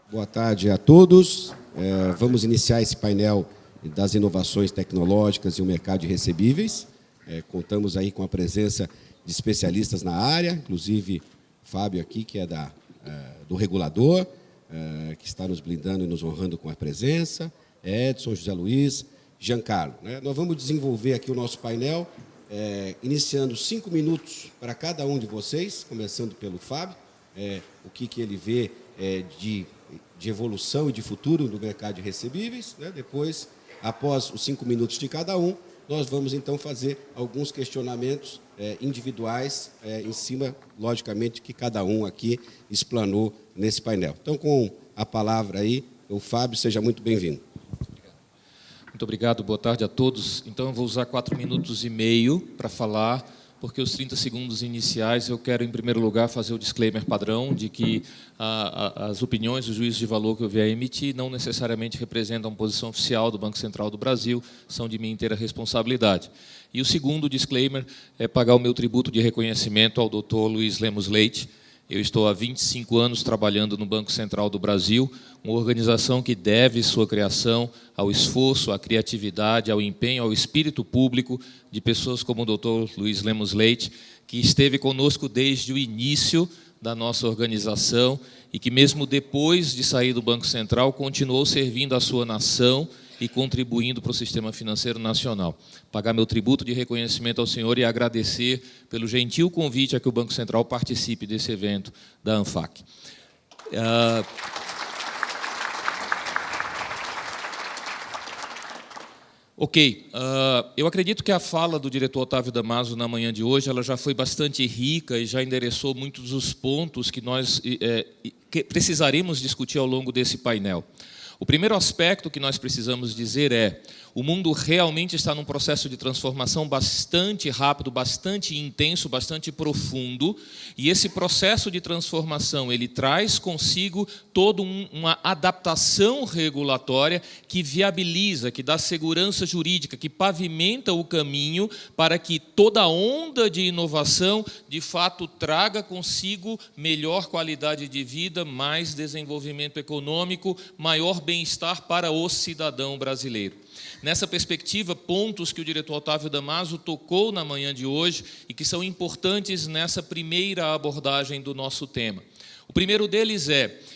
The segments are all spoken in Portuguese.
Boa tarde a todos. Vamos iniciar esse painel das inovações tecnológicas e o mercado de recebíveis. Contamos aí com a presença de especialistas na área, inclusive Fábio aqui, que é do regulador, que está nos blindando e nos honrando com a presença, Edson, José Luiz, Giancarlo. Nós vamos desenvolver aqui o nosso painel, iniciando 5 minutos para cada um de vocês, começando pelo Fábio, o que ele vê de evolução e de futuro do mercado de recebíveis. Depois, após os 5 minutos de cada um, nós vamos, então, fazer alguns questionamentos individuais em cima, logicamente, que cada um aqui explanou nesse painel. Então, com a palavra aí, o Fábio, seja muito bem-vindo. Muito obrigado, boa tarde a todos. Então, eu vou usar 4 minutos e meio para falar, porque os 30 segundos iniciais eu quero, em primeiro lugar, fazer o disclaimer padrão de que as opiniões, os juízos de valor que eu vier emitir não necessariamente representam a posição oficial do Banco Central do Brasil, são de minha inteira responsabilidade. E o segundo disclaimer é pagar o meu tributo de reconhecimento ao Dr. Luiz Lemos Leite. Eu estou há 25 anos trabalhando no Banco Central do Brasil, uma organização que deve sua criação ao esforço, à criatividade, ao empenho, ao espírito público de pessoas como o Dr. Luiz Lemos Leite, que esteve conosco desde o início da nossa organização e que, mesmo depois de sair do Banco Central, continuou servindo a sua nação e contribuindo para o sistema financeiro nacional. Pagar meu tributo de reconhecimento ao senhor e agradecer pelo gentil convite a que o Banco Central participe desse evento da ANFAC. Eu acredito que a fala do diretor Otávio Damaso na manhã de hoje ela já foi bastante rica e já endereçou muitos dos pontos que nós precisaremos discutir ao longo desse painel. O primeiro aspecto que nós precisamos dizer é: o mundo realmente está num processo de transformação bastante rápido, bastante intenso, bastante profundo, e esse processo de transformação ele traz consigo toda uma adaptação regulatória que viabiliza, que dá segurança jurídica, que pavimenta o caminho para que toda onda de inovação, de fato, traga consigo melhor qualidade de vida, mais desenvolvimento econômico, maior bem-estar para o cidadão brasileiro. Nessa perspectiva, pontos que o diretor Otávio Damaso tocou na manhã de hoje e que são importantes nessa primeira abordagem do nosso tema. O primeiro deles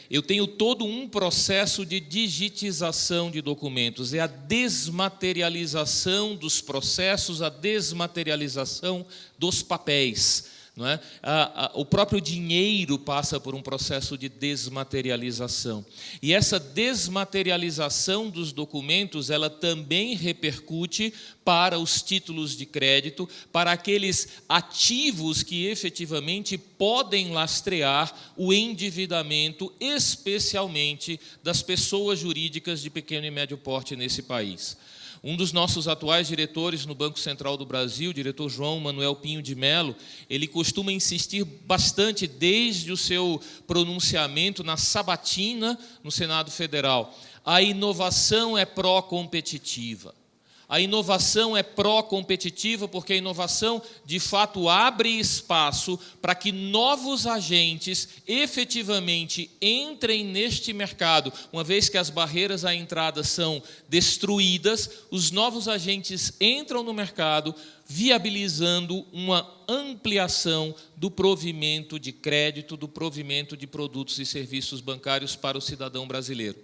eu tenho todo um processo de digitização de documentos, é a desmaterialização dos processos, a desmaterialização dos papéis. Não é? O próprio dinheiro passa por um processo de desmaterialização. E essa desmaterialização dos documentos, ela também repercute para os títulos de crédito, para aqueles ativos que efetivamente podem lastrear o endividamento, especialmente das pessoas jurídicas de pequeno e médio porte nesse país. Um dos nossos atuais diretores no Banco Central do Brasil, o diretor João Manuel Pinho de Mello, ele costuma insistir bastante desde o seu pronunciamento na sabatina no Senado Federal: a inovação é pró-competitiva. A inovação é pró-competitiva porque a inovação, de fato, abre espaço para que novos agentes efetivamente entrem neste mercado. Uma vez que as barreiras à entrada são destruídas, os novos agentes entram no mercado, viabilizando uma ampliação do provimento de crédito, do provimento de produtos e serviços bancários para o cidadão brasileiro.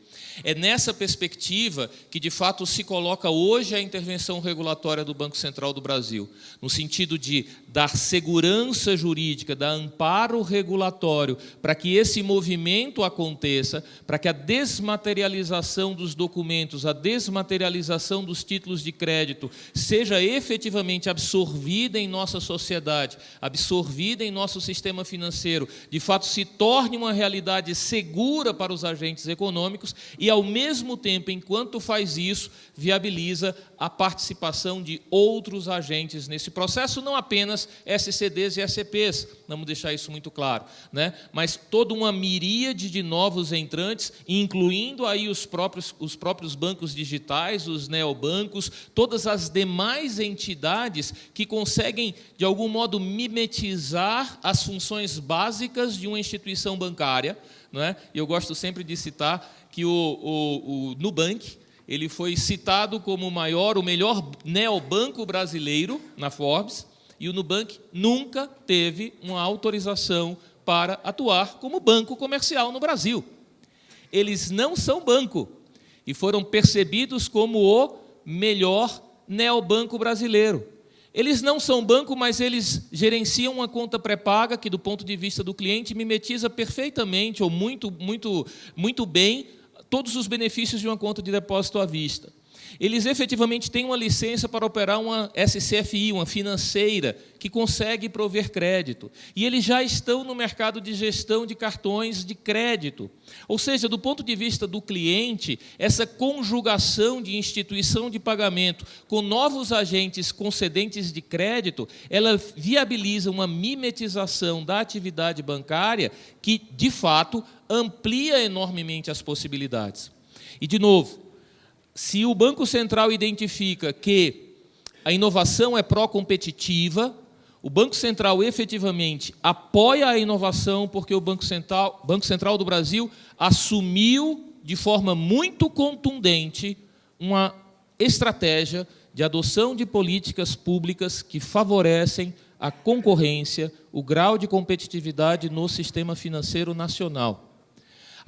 É nessa perspectiva que, de fato, se coloca hoje a intervenção regulatória do Banco Central do Brasil, no sentido de dar segurança jurídica, dar amparo regulatório para que esse movimento aconteça, para que a desmaterialização dos documentos, a desmaterialização dos títulos de crédito seja efetivamente absorvida em nossa sociedade, absorvida em nosso sistema financeiro, de fato se torne uma realidade segura para os agentes econômicos e, ao mesmo tempo, enquanto faz isso, viabiliza a participação de outros agentes nesse processo, não apenas SCDs e SCPs, vamos deixar isso muito claro, né? Mas toda uma miríade de novos entrantes, incluindo aí os próprios bancos digitais, os neobancos, todas as demais entidades que conseguem, de algum modo, mimetizar as funções básicas de uma instituição bancária, não é? E eu gosto sempre de citar que o Nubank ele foi citado como o melhor neobanco brasileiro na Forbes, e o Nubank nunca teve uma autorização para atuar como banco comercial no Brasil. Eles não são banco e foram percebidos como o melhor neobanco brasileiro. Eles não são banco, mas eles gerenciam uma conta pré-paga que, do ponto de vista do cliente, mimetiza perfeitamente ou muito bem todos os benefícios de uma conta de depósito à vista. Eles efetivamente têm uma licença para operar uma SCFI, uma financeira, que consegue prover crédito. E eles já estão no mercado de gestão de cartões de crédito. Ou seja, do ponto de vista do cliente, essa conjugação de instituição de pagamento com novos agentes concedentes de crédito, ela viabiliza uma mimetização da atividade bancária que, de fato, amplia enormemente as possibilidades. E, de novo, se o Banco Central identifica que a inovação é pró-competitiva, o Banco Central efetivamente apoia a inovação porque o Banco Central do Brasil assumiu de forma muito contundente uma estratégia de adoção de políticas públicas que favorecem a concorrência, o grau de competitividade no sistema financeiro nacional.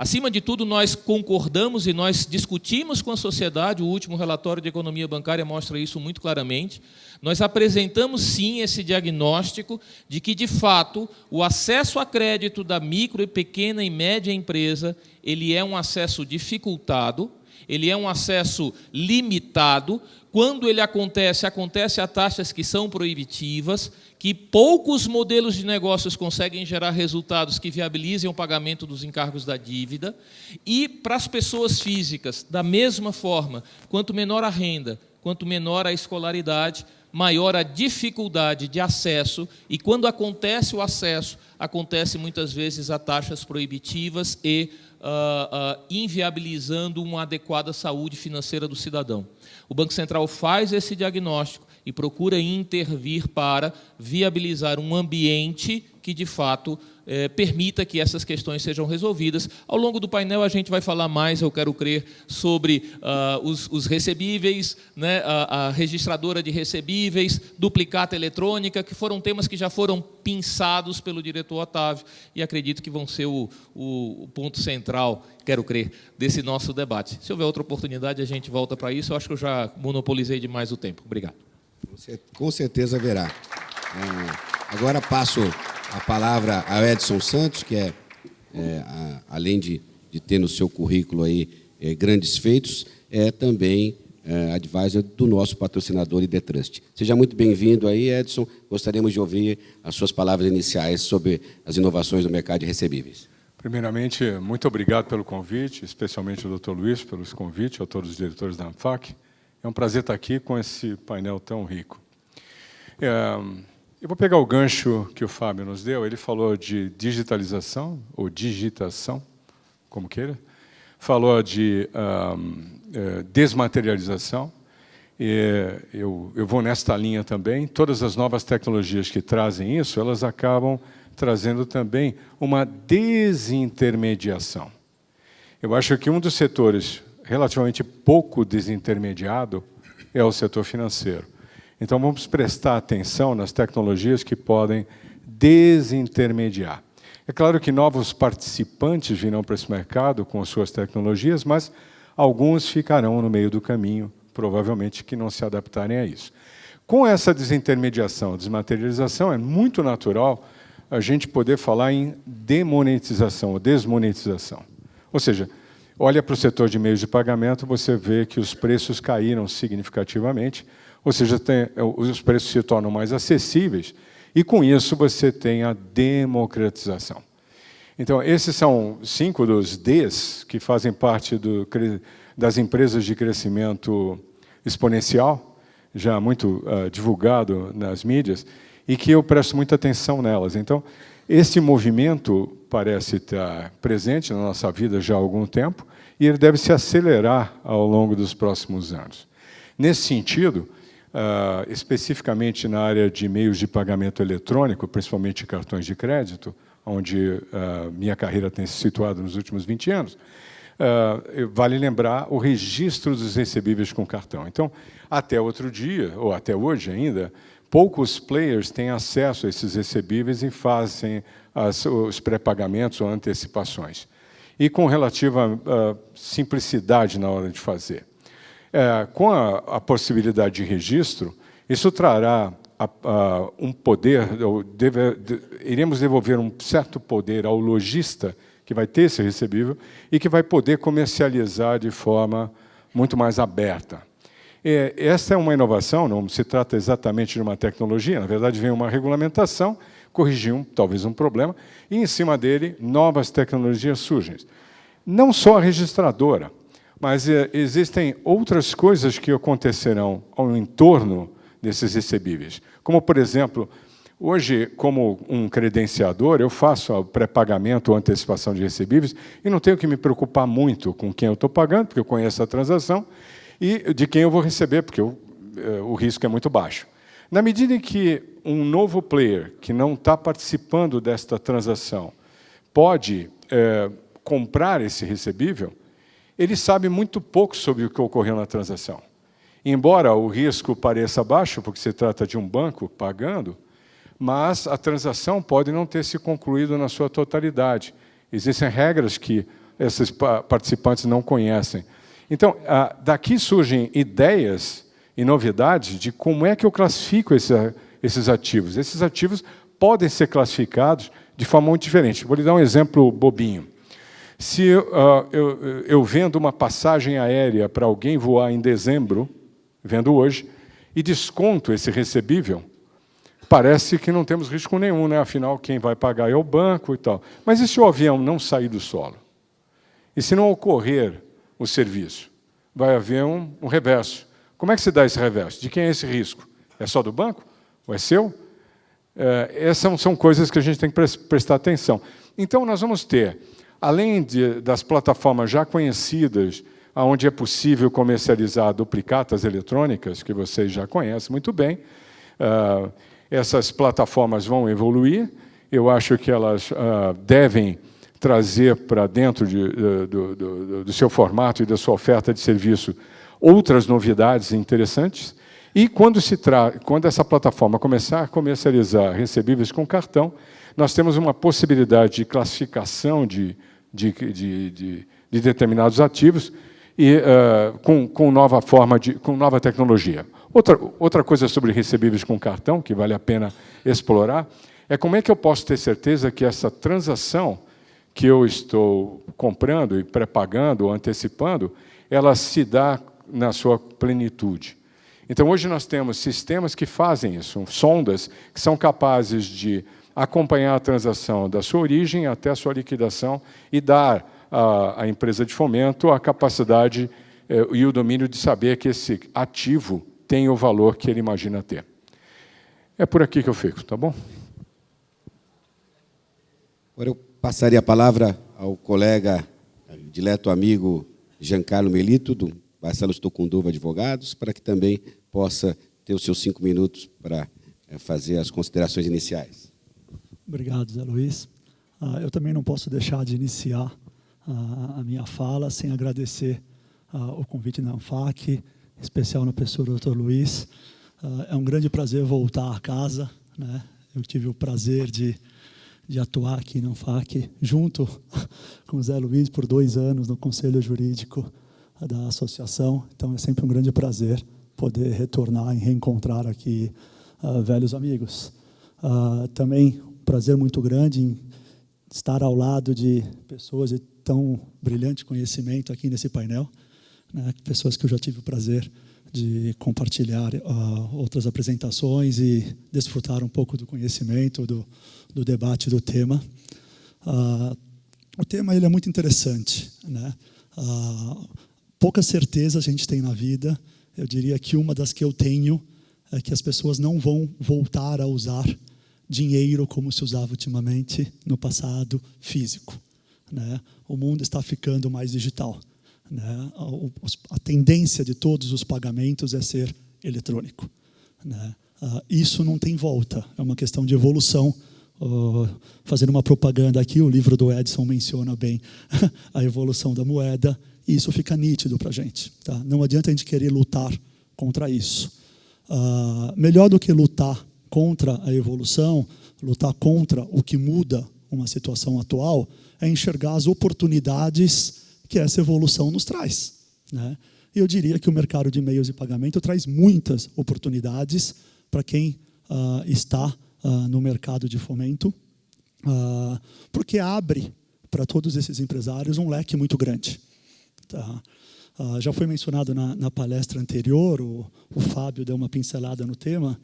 Acima de tudo, nós concordamos e nós discutimos com a sociedade, o último relatório de economia bancária mostra isso muito claramente. Nós apresentamos, sim, esse diagnóstico de que, de fato, o acesso a crédito da micro, pequena e média empresa, ele é um acesso dificultado, ele é um acesso limitado. Quando ele acontece a taxas que são proibitivas, que poucos modelos de negócios conseguem gerar resultados que viabilizem o pagamento dos encargos da dívida. E, para as pessoas físicas, da mesma forma, quanto menor a renda, quanto menor a escolaridade, maior a dificuldade de acesso, e quando acontece o acesso, acontece muitas vezes a taxas proibitivas e inviabilizando uma adequada saúde financeira do cidadão. O Banco Central faz esse diagnóstico e procura intervir para viabilizar um ambiente que, de fato, permita que essas questões sejam resolvidas. Ao longo do painel, a gente vai falar mais, eu quero crer, sobre os recebíveis, né, a registradora de recebíveis, duplicata eletrônica, que foram temas que já foram pinçados pelo diretor Otávio e acredito que vão ser o ponto central, quero crer, desse nosso debate. Se houver outra oportunidade, a gente volta para isso. Eu acho que eu já monopolizei demais o tempo. Obrigado. Com certeza haverá. Agora passo a palavra ao Edson Santos, que além de ter no seu currículo aí grandes feitos, é também advisor do nosso patrocinador Idetrust. Seja muito bem-vindo aí, Edson. Gostaríamos de ouvir as suas palavras iniciais sobre as inovações do mercado de recebíveis. Primeiramente, muito obrigado pelo convite, especialmente ao Dr. Luiz pelo convite, a todos os diretores da ANFAC. É um prazer estar aqui com esse painel tão rico. Eu vou pegar o gancho que o Fábio nos deu. Ele falou de digitalização, ou digitação, como queira. Falou de desmaterialização. Eu vou nesta linha também. Todas as novas tecnologias que trazem isso, elas acabam trazendo também uma desintermediação. Eu acho que um dos setores relativamente pouco desintermediado é o setor financeiro. Então, vamos prestar atenção nas tecnologias que podem desintermediar. É claro que novos participantes virão para esse mercado com as suas tecnologias, mas alguns ficarão no meio do caminho, provavelmente, que não se adaptarem a isso. Com essa desintermediação, desmaterialização, é muito natural a gente poder falar em demonetização ou desmonetização. Ou seja, olha para o setor de meios de pagamento, você vê que os preços caíram significativamente, ou seja, os preços se tornam mais acessíveis, e com isso você tem a democratização. Então, esses são 5 dos Ds que fazem parte das empresas de crescimento exponencial, já muito divulgado nas mídias, e que eu presto muita atenção nelas. Então, esse movimento parece estar presente na nossa vida já há algum tempo, e ele deve se acelerar ao longo dos próximos anos. Nesse sentido, especificamente na área de meios de pagamento eletrônico, principalmente cartões de crédito, onde minha carreira tem se situado nos últimos 20 anos, vale lembrar o registro dos recebíveis com cartão. Então, até outro dia, ou até hoje ainda, poucos players têm acesso a esses recebíveis e fazem os pré-pagamentos ou antecipações. E com relativa simplicidade na hora de fazer. Com a possibilidade de registro, isso trará um poder, iremos devolver um certo poder ao lojista que vai ter esse recebível e que vai poder comercializar de forma muito mais aberta. Essa é uma inovação, não se trata exatamente de uma tecnologia, na verdade vem uma regulamentação, corrigir talvez um problema, e em cima dele novas tecnologias surgem. Não só a registradora, mas existem outras coisas que acontecerão ao entorno desses recebíveis. Como, por exemplo, hoje, como um credenciador, eu faço o pré-pagamento ou antecipação de recebíveis e não tenho que me preocupar muito com quem eu estou pagando, porque eu conheço a transação, e de quem eu vou receber, porque o risco é muito baixo. Na medida em que um novo player que não está participando desta transação pode comprar esse recebível, ele sabe muito pouco sobre o que ocorreu na transação. Embora o risco pareça baixo, porque se trata de um banco pagando, mas a transação pode não ter se concluído na sua totalidade. Existem regras que esses participantes não conhecem. Então, daqui surgem ideias e novidades de como é que eu classifico esses ativos. Esses ativos podem ser classificados de forma muito diferente. Vou lhe dar um exemplo bobinho. Se eu vendo uma passagem aérea para alguém voar em dezembro, vendo hoje, e desconto esse recebível, parece que não temos risco nenhum, né? Afinal, quem vai pagar é o banco e tal. Mas e se o avião não sair do solo? E se não ocorrer o serviço? Vai haver um reverso. Como é que se dá esse reverso? De quem é esse risco? É só do banco? Ou é seu? Essas são coisas que a gente tem que prestar atenção. Então, nós vamos ter, além das plataformas já conhecidas, onde é possível comercializar duplicatas eletrônicas, que vocês já conhecem muito bem, essas plataformas vão evoluir. Eu acho que elas devem trazer para dentro do seu formato e da sua oferta de serviço outras novidades interessantes. E quando essa plataforma começar a comercializar recebíveis com cartão, nós temos uma possibilidade de classificação de determinados ativos e com nova tecnologia. Outra coisa sobre recebíveis com cartão, que vale a pena explorar, é como é que eu posso ter certeza que essa transação que eu estou comprando e pré-pagando ou antecipando, ela se dá na sua plenitude. Então, hoje nós temos sistemas que fazem isso, sondas que são capazes de acompanhar a transação da sua origem até a sua liquidação e dar à empresa de fomento a capacidade e o domínio de saber que esse ativo tem o valor que ele imagina ter. É por aqui que eu fico, tá bom? Agora eu passaria a palavra ao colega, dileto amigo Giancarlo Melito, do Barcelos Tucunduva Advogados, para que também possa ter os seus 5 minutos para fazer as considerações iniciais. Obrigado, Zé Luiz. Eu também não posso deixar de iniciar a minha fala sem agradecer o convite da ANFAC, em especial na pessoa do Dr. Luiz. É um grande prazer voltar a casa, né? Eu tive o prazer de atuar aqui na ANFAC, junto com o Zé Luiz, por 2 anos no Conselho Jurídico da Associação. Então, é sempre um grande prazer poder retornar e reencontrar aqui velhos amigos. Também um prazer muito grande em estar ao lado de pessoas de tão brilhante conhecimento aqui nesse painel, né? Pessoas que eu já tive o prazer de compartilhar outras apresentações e desfrutar um pouco do conhecimento, do debate do tema. O tema ele é muito interessante, né? Poucas certezas a gente tem na vida. Eu diria que uma das que eu tenho é que as pessoas não vão voltar a usar dinheiro como se usava ultimamente no passado físico, né? O mundo está ficando mais digital, né? A tendência de todos os pagamentos é ser eletrônico, né? Isso não tem volta, é uma questão de evolução. fazendo uma propaganda aqui, o livro do Edson menciona bem a evolução da moeda, e isso fica nítido para a gente. Tá? Não adianta a gente querer lutar contra isso. Melhor do que lutar contra a evolução, lutar contra o que muda uma situação atual, é enxergar as oportunidades que essa evolução nos traz. Né? E eu diria que o mercado de meios de pagamento traz muitas oportunidades para quem está no mercado de fomento, porque abre para todos esses empresários um leque muito grande. Tá? Já foi mencionado na palestra anterior, o Fábio deu uma pincelada no tema,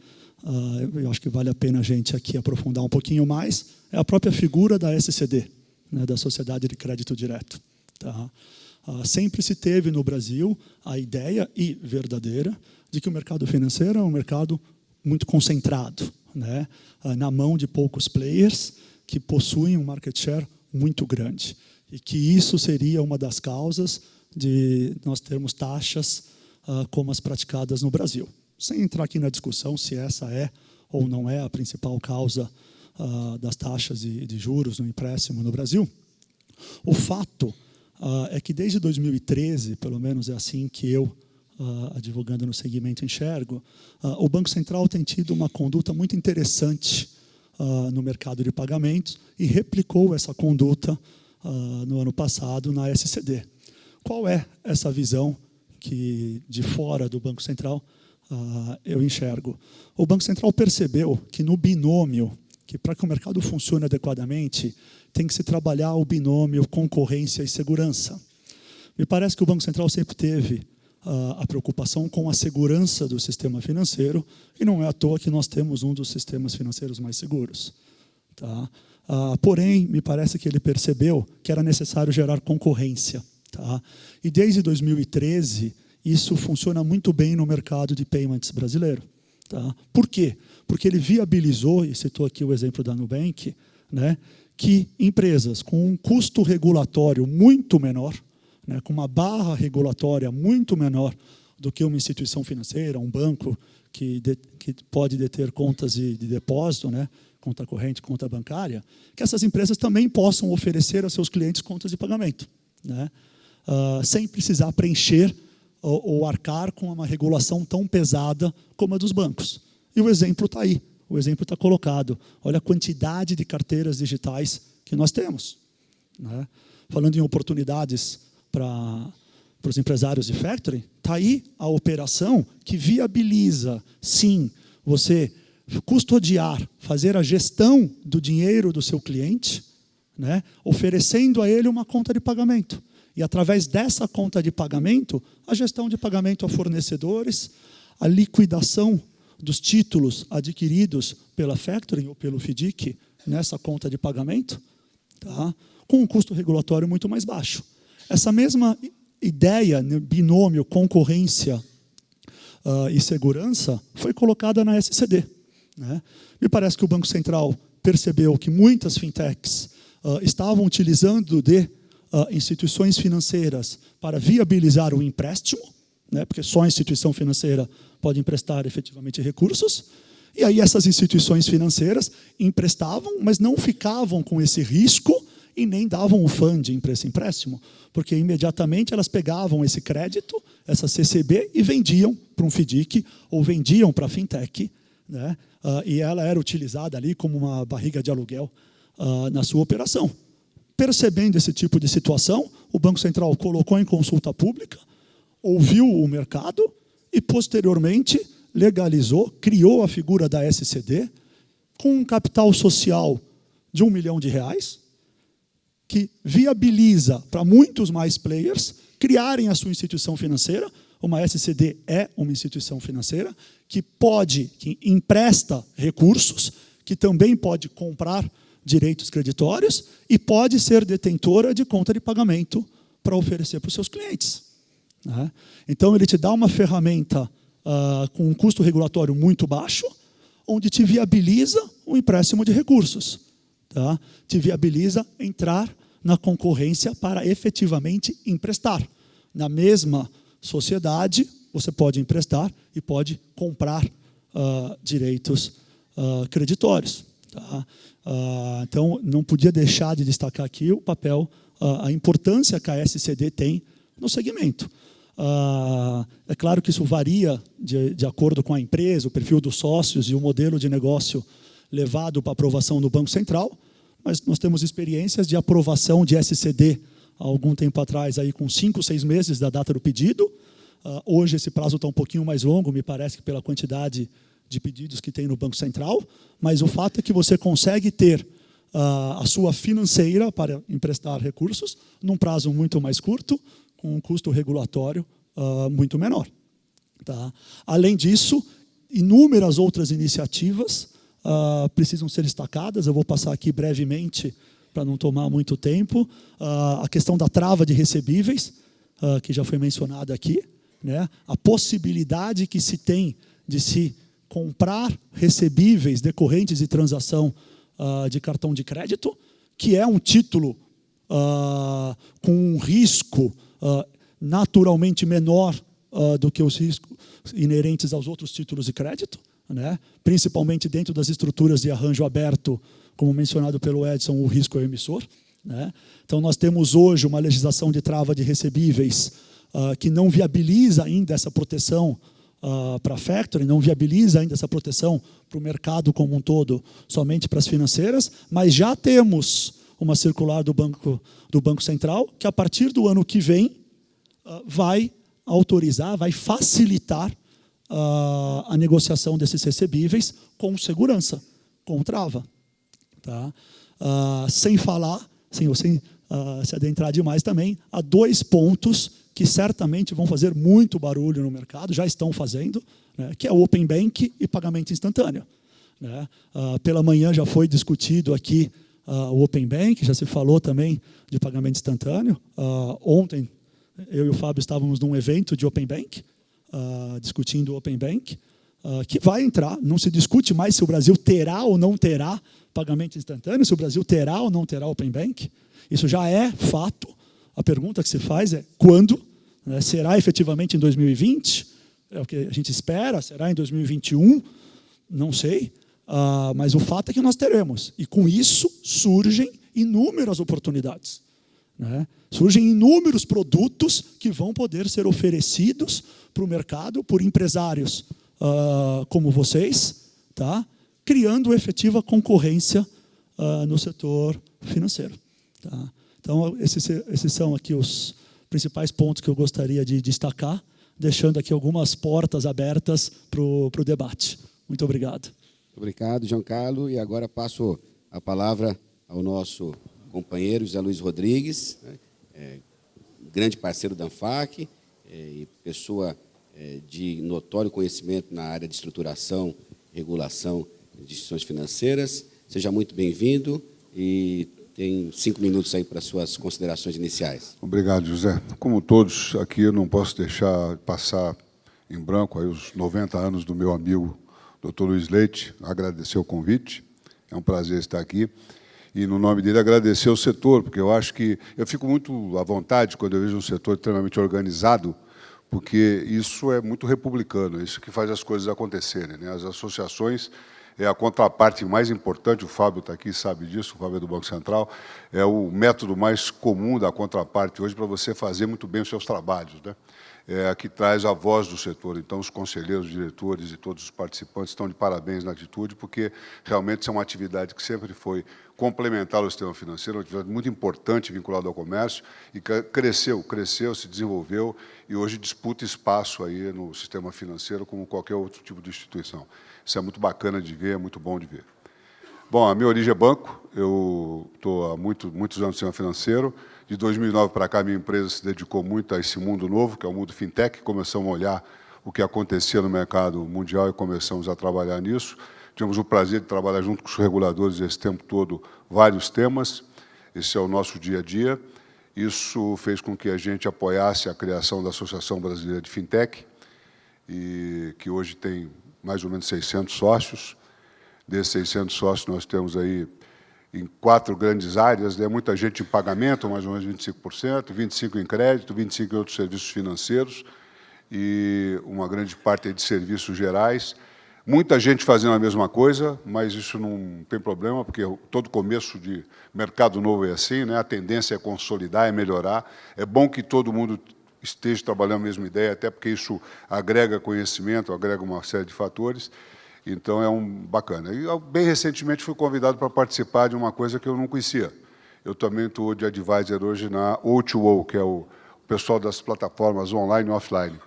eu acho que vale a pena a gente aqui aprofundar um pouquinho mais, é a própria figura da SCD, né, da Sociedade de Crédito Direto. Tá? Sempre se teve no Brasil a ideia, e verdadeira, de que o mercado financeiro é um mercado muito concentrado, né, na mão de poucos players que possuem um market share muito grande. E que isso seria uma das causas de nós termos taxas como as praticadas no Brasil. Sem entrar aqui na discussão se essa é ou não é a principal causa das taxas de juros no empréstimo no Brasil, o fato é que desde 2013, pelo menos é assim que eu, advogando no segmento, enxergo, o Banco Central tem tido uma conduta muito interessante no mercado de pagamentos e replicou essa conduta no ano passado na SCD. Qual é essa visão que, de fora do Banco Central, eu enxergo? O Banco Central percebeu que no binômio, que para que o mercado funcione adequadamente, tem que se trabalhar o binômio concorrência e segurança. Me parece que o Banco Central sempre teve a preocupação com a segurança do sistema financeiro, e não é à toa que nós temos um dos sistemas financeiros mais seguros. Tá? Porém, me parece que ele percebeu que era necessário gerar concorrência. Tá? E desde 2013, isso funciona muito bem no mercado de payments brasileiro. Tá? Por quê? Porque ele viabilizou, e citou aqui o exemplo da Nubank, né, que empresas com um custo regulatório muito menor, né, com uma barra regulatória muito menor do que uma instituição financeira, um banco que pode deter contas de depósito, né, conta corrente, conta bancária, que essas empresas também possam oferecer aos seus clientes contas de pagamento, né, sem precisar preencher ou arcar com uma regulação tão pesada como a dos bancos. E o exemplo está aí, o exemplo está colocado. Olha a quantidade de carteiras digitais que nós temos. Né? Falando em oportunidades para os empresários de factoring, está aí a operação que viabiliza, sim, você custodiar, fazer a gestão do dinheiro do seu cliente, né, oferecendo a ele uma conta de pagamento. E, através dessa conta de pagamento, a gestão de pagamento a fornecedores, a liquidação dos títulos adquiridos pela factoring ou pelo FDIC nessa conta de pagamento, tá, com um custo regulatório muito mais baixo. Essa mesma ideia, binômio, concorrência e segurança, foi colocada na SCD. Né? Me parece que o Banco Central percebeu que muitas fintechs estavam utilizando de instituições financeiras para viabilizar o empréstimo, né, porque só a instituição financeira pode emprestar efetivamente recursos, e aí essas instituições financeiras emprestavam, mas não ficavam com esse risco e nem davam o funding para esse empréstimo, porque imediatamente elas pegavam esse crédito, essa CCB, e vendiam para um FDIC ou vendiam para a fintech, né, e ela era utilizada ali como uma barriga de aluguel na sua operação. Percebendo esse tipo de situação, o Banco Central colocou em consulta pública, ouviu o mercado e, posteriormente, legalizou, criou a figura da SCD com um capital social de R$1 milhão, que viabiliza para muitos mais players criarem a sua instituição financeira. Uma SCD é uma instituição financeira que empresta recursos, que também pode comprar direitos creditórios e pode ser detentora de conta de pagamento para oferecer para os seus clientes. Né? Então, ele te dá uma ferramenta com um custo regulatório muito baixo, onde te viabiliza o empréstimo de recursos. Tá? Te viabiliza entrar na concorrência para efetivamente emprestar. Na mesma sociedade, você pode emprestar e pode comprar direitos creditórios. Tá? Então, não podia deixar de destacar aqui o papel, a importância que a SCD tem no segmento. É claro que isso varia de acordo com a empresa, o perfil dos sócios e o modelo de negócio levado para aprovação no Banco Central, mas nós temos experiências de aprovação de SCD há algum tempo atrás, aí, com 5, 6 meses da data do pedido. Hoje esse prazo está um pouquinho mais longo, me parece que pela quantidade de pedidos que tem no Banco Central, mas o fato é que você consegue ter a sua financeira para emprestar recursos num prazo muito mais curto, com um custo regulatório muito menor. Tá? Além disso, inúmeras outras iniciativas precisam ser destacadas. Eu vou passar aqui brevemente, para não tomar muito tempo. A questão da trava de recebíveis, que já foi mencionada aqui, né? A possibilidade que se tem de se comprar recebíveis decorrentes de transação de cartão de crédito, que é um título com um risco naturalmente menor do que os riscos inerentes aos outros títulos de crédito, né? Principalmente dentro das estruturas de arranjo aberto, como mencionado pelo Edson, o risco é o emissor, né? Então, nós temos hoje uma legislação de trava de recebíveis que não viabiliza ainda essa proteção para a factoring, não viabiliza ainda essa proteção para o mercado como um todo, somente para as financeiras, mas já temos uma circular do Banco Central, que a partir do ano que vem vai autorizar, vai facilitar a negociação desses recebíveis com segurança, com trava. Tá? Sem falar, sem se adentrar demais também, há 2 pontos que certamente vão fazer muito barulho no mercado, já estão fazendo, né, que é o Open Bank e pagamento instantâneo. Né? Pela manhã já foi discutido aqui o Open Bank, já se falou também de pagamento instantâneo. Ontem, eu e o Fábio estávamos num evento de Open Bank, discutindo o Open Bank, que vai entrar. Não se discute mais se o Brasil terá ou não terá pagamento instantâneo, se o Brasil terá ou não terá Open Bank. Isso já é fato. A pergunta que se faz é quando? Né? Será efetivamente em 2020? É o que a gente espera. Será em 2021? Não sei. Mas o fato é que nós teremos. E com isso surgem inúmeras oportunidades. Né? Surgem inúmeros produtos que vão poder ser oferecidos para o mercado por empresários como vocês, tá? Criando efetiva concorrência no setor financeiro. Tá? Então, esses são aqui os principais pontos que eu gostaria de destacar, deixando aqui algumas portas abertas para o debate. Muito obrigado. Obrigado, João Carlos. E agora passo a palavra ao nosso companheiro José Luiz Rodrigues, grande parceiro da ANFAC, e pessoa de notório conhecimento na área de estruturação, regulação de instituições financeiras. Seja muito bem-vindo e tem 5 minutos aí para suas considerações iniciais. Obrigado, José. Como todos aqui, eu não posso deixar passar em branco aí os 90 anos do meu amigo Dr. Luiz Leite, agradecer o convite, é um prazer estar aqui. E, no nome dele, agradecer ao setor, porque eu acho que eu fico muito à vontade quando eu vejo um setor extremamente organizado, porque isso é muito republicano, isso que faz as coisas acontecerem, né? As associações é a contraparte mais importante, o Fábio está aqui, sabe disso, o Fábio é do Banco Central, é o método mais comum da contraparte hoje para você fazer muito bem os seus trabalhos, né? É a que traz a voz do setor. Então, os conselheiros, diretores e todos os participantes estão de parabéns na atitude, porque realmente isso é uma atividade que sempre foi complementar ao sistema financeiro, uma atividade muito importante vinculada ao comércio, e cresceu, se desenvolveu, e hoje disputa espaço aí no sistema financeiro como qualquer outro tipo de instituição. Isso é muito bacana de ver, é muito bom de ver. Bom, a minha origem é banco, eu estou há muitos anos no sistema financeiro. De 2009 para cá, minha empresa se dedicou muito a esse mundo novo, que é o mundo fintech. Começamos a olhar o que acontecia no mercado mundial e começamos a trabalhar nisso. Tivemos o prazer de trabalhar junto com os reguladores esse tempo todo, vários temas. Esse é o nosso dia a dia. Isso fez com que a gente apoiasse a criação da Associação Brasileira de Fintech, e que hoje tem mais ou menos 600 sócios. Desses 600 sócios, nós temos aí em 4 grandes áreas, né? Muita gente em pagamento, mais ou menos 25%, 25% em crédito, 25% em outros serviços financeiros, e uma grande parte de serviços gerais. Muita gente fazendo a mesma coisa, mas isso não tem problema, porque todo começo de mercado novo é assim, né? A tendência é consolidar, é melhorar. É bom que todo mundo esteja trabalhando a mesma ideia, até porque isso agrega conhecimento, agrega uma série de fatores. Então, é bacana. E, bem recentemente, fui convidado para participar de uma coisa que eu não conhecia. Eu também estou de advisor hoje na O2O, que é o pessoal das plataformas online e offline.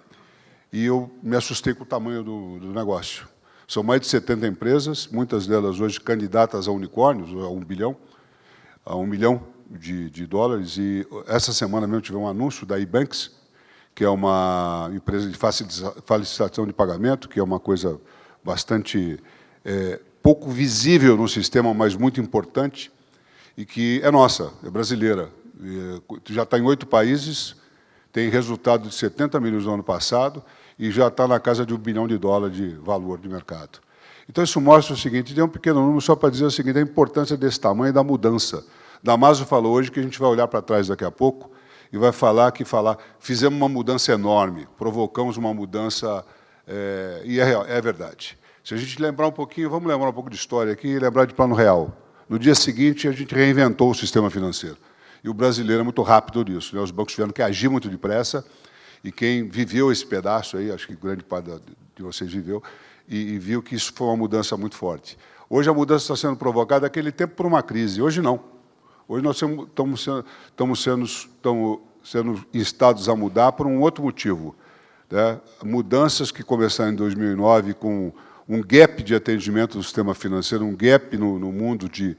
E eu me assustei com o tamanho do negócio. São mais de 70 empresas, muitas delas hoje candidatas a unicórnios, a 1 bilhão de dólares. E essa semana mesmo tive um anúncio da eBanks, que é uma empresa de facilitação de pagamento, que é uma coisa bastante pouco visível no sistema, mas muito importante, e que é nossa, é brasileira. Já está em 8 países, tem resultado de 70 milhões no ano passado, e já está na casa de $1 bilhão de valor de mercado. Então, isso mostra o seguinte, tem um pequeno número só para dizer o seguinte, a importância desse tamanho e da mudança. Damaso falou hoje que a gente vai olhar para trás daqui a pouco e vai falar fizemos uma mudança enorme, provocamos uma mudança, e é verdade. Se a gente lembrar um pouquinho, vamos lembrar um pouco de história aqui e lembrar de Plano Real. No dia seguinte, a gente reinventou o sistema financeiro. E o brasileiro é muito rápido nisso, né? Os bancos tiveram que agir muito depressa, e quem viveu esse pedaço aí, acho que grande parte de vocês viveu, e viu que isso foi uma mudança muito forte. Hoje a mudança está sendo provocada naquele tempo por uma crise, hoje não. Hoje nós estamos sendo instados a mudar por um outro motivo, né? Mudanças que começaram em 2009 com um gap de atendimento do sistema financeiro, um gap no mundo de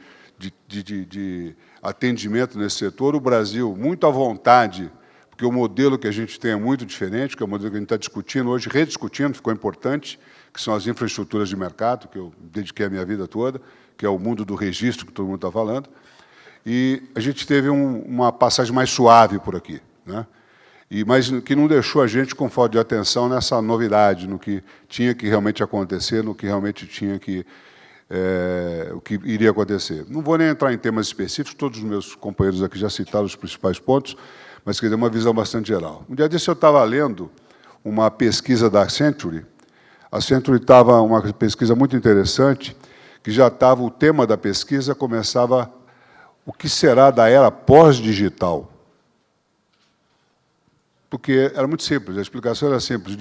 atendimento nesse setor. O Brasil, muito à vontade, porque o modelo que a gente tem é muito diferente, que é o modelo que a gente está discutindo hoje, rediscutindo, ficou importante, que são as infraestruturas de mercado, que eu dediquei a minha vida toda, que é o mundo do registro, que todo mundo está falando. E a gente teve uma passagem mais suave por aqui, né? Mas que não deixou a gente com falta de atenção nessa novidade, no que tinha que realmente acontecer, no que realmente o que iria acontecer. Não vou nem entrar em temas específicos, todos os meus companheiros aqui já citaram os principais pontos, mas queria uma visão bastante geral. Um dia desse eu estava lendo uma pesquisa da Accenture. A Accenture estava uma pesquisa muito interessante, que já estava, o tema da pesquisa começava o que será da era pós-digital. Porque era muito simples, a explicação era simples.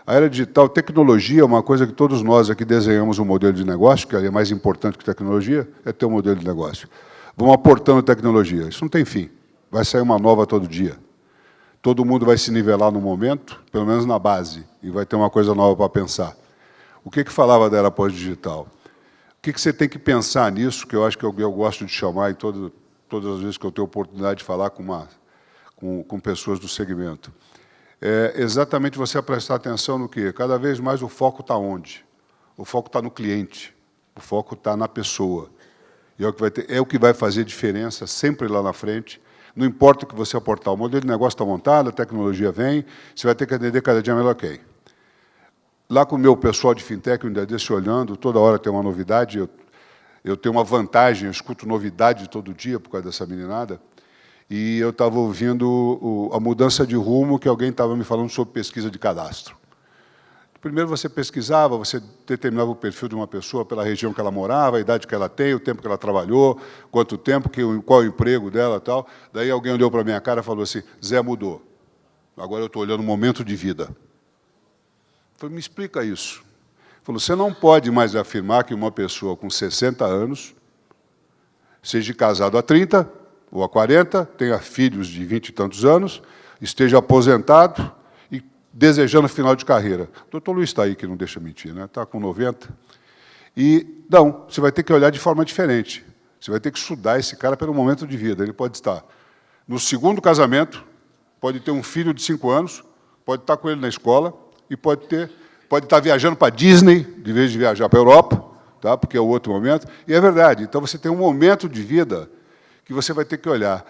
A era digital, tecnologia é uma coisa que todos nós aqui desenhamos um modelo de negócio, que é mais importante que tecnologia, é ter um modelo de negócio. Vamos aportando tecnologia, isso não tem fim. Vai sair uma nova todo dia. Todo mundo vai se nivelar no momento, pelo menos na base, e vai ter uma coisa nova para pensar. O que falava da era pós-digital? O que você tem que pensar nisso, que eu acho que eu gosto de chamar, em todas as vezes que eu tenho oportunidade de falar com pessoas do segmento? É exatamente você prestar atenção no quê? Cada vez mais o foco está onde? O foco está no cliente, o foco está na pessoa. E é o que vai fazer diferença sempre lá na frente. Não importa o que você aportar, o modelo de negócio está montado, a tecnologia vem, você vai ter que atender cada dia melhor quem. Lá com o meu pessoal de fintech, um dia desse olhando, toda hora tem uma novidade, eu tenho uma vantagem, eu escuto novidade todo dia por causa dessa meninada, e eu estava ouvindo a mudança de rumo que alguém estava me falando sobre pesquisa de cadastro. Primeiro você pesquisava, você determinava o perfil de uma pessoa pela região que ela morava, a idade que ela tem, o tempo que ela trabalhou, quanto tempo, qual o emprego dela e tal. Daí alguém olhou para a minha cara e falou assim, Zé, mudou. Agora eu estou olhando o momento de vida. Eu falei, me explica isso. Ele falou, você não pode mais afirmar que uma pessoa com 60 anos, seja casado há 30 ou há 40, tenha filhos de 20 e tantos anos, esteja aposentado, desejando final de carreira. O doutor Luiz está aí, que não deixa mentir, né? Está com 90. E, não, você vai ter que olhar de forma diferente. Você vai ter que estudar esse cara pelo momento de vida. Ele pode estar no segundo casamento, pode ter um filho de 5 anos, pode estar com ele na escola, e pode estar viajando para a Disney, de vez de viajar para a Europa, tá? Porque é o outro momento. E é verdade. Então, você tem um momento de vida que você vai ter que olhar.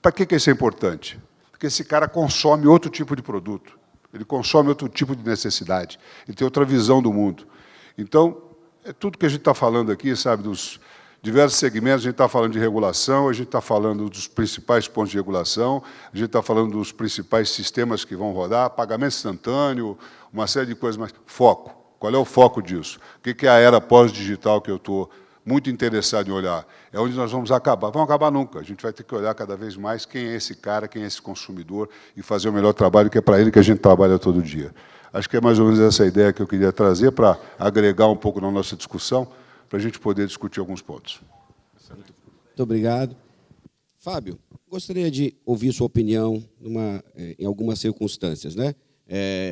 Para que isso é importante? Porque esse cara consome outro tipo de produto. Ele consome outro tipo de necessidade, ele tem outra visão do mundo. Então, é tudo que a gente está falando aqui, sabe, dos diversos segmentos, a gente está falando de regulação, a gente está falando dos principais pontos de regulação, a gente está falando dos principais sistemas que vão rodar, pagamento instantâneo, uma série de coisas, mas foco. Qual é o foco disso? O que é a era pós-digital que eu estou muito interessado em olhar? É onde nós vamos acabar. Vamos acabar nunca. A gente vai ter que olhar cada vez mais quem é esse cara, quem é esse consumidor, e fazer o melhor trabalho, que é para ele que a gente trabalha todo dia. Acho que é mais ou menos essa ideia que eu queria trazer para agregar um pouco na nossa discussão, para a gente poder discutir alguns pontos. Muito obrigado. Fábio, gostaria de ouvir sua opinião em algumas circunstâncias, né?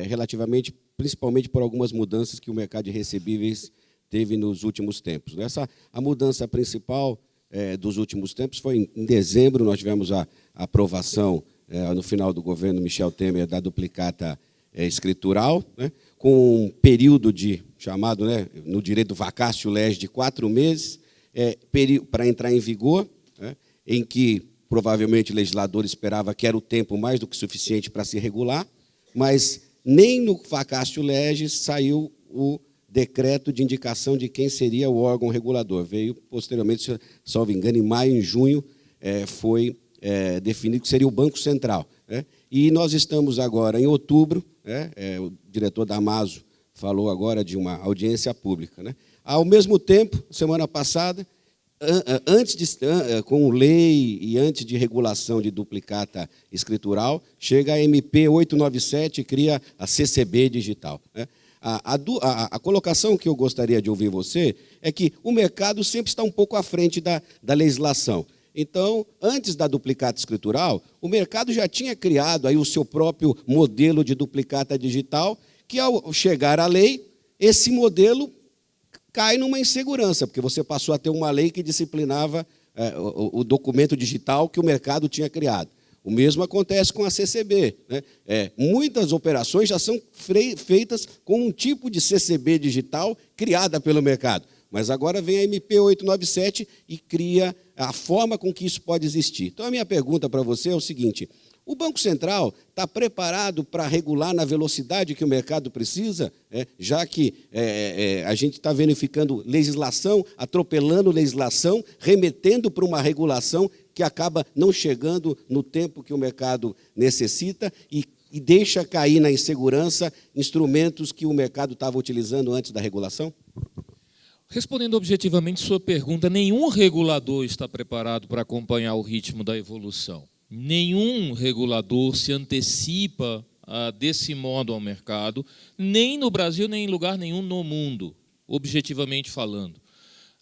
Relativamente, principalmente por algumas mudanças que o mercado de recebíveis teve nos últimos tempos. A mudança principal dos últimos tempos foi em dezembro, nós tivemos a aprovação, no final do governo Michel Temer, da duplicata escritural, né, com um período chamado, né, no direito do vacatio legis, de 4 meses, para entrar em vigor, né, em que provavelmente o legislador esperava que era o tempo mais do que suficiente para se regular, mas nem no vacatio legis saiu o decreto de indicação de quem seria o órgão regulador. Veio posteriormente, se salvo engano, em maio, em junho, foi definido que seria o Banco Central, né? E nós estamos agora em outubro, né? O diretor Damaso falou agora de uma audiência pública, né? Ao mesmo tempo, semana passada, com lei e antes de regulação de duplicata escritural, chega a MP 897 e cria a CCB digital, né? A colocação que eu gostaria de ouvir você é que o mercado sempre está um pouco à frente da legislação. Então, antes da duplicata escritural, o mercado já tinha criado aí o seu próprio modelo de duplicata digital, que, ao chegar à lei, esse modelo cai numa insegurança, porque você passou a ter uma lei que disciplinava o documento digital que o mercado tinha criado. O mesmo acontece com a CCB, né? Muitas operações já são feitas com um tipo de CCB digital criada pelo mercado. Mas agora vem a MP 897 e cria a forma com que isso pode existir. Então, a minha pergunta para você é o seguinte: o Banco Central está preparado para regular na velocidade que o mercado precisa, já que a gente está verificando legislação, atropelando legislação, remetendo para uma regulação que acaba não chegando no tempo que o mercado necessita e deixa cair na insegurança instrumentos que o mercado estava utilizando antes da regulação? Respondendo objetivamente sua pergunta, nenhum regulador está preparado para acompanhar o ritmo da evolução. Nenhum regulador se antecipa desse modo ao mercado, nem no Brasil, nem em lugar nenhum no mundo, objetivamente falando.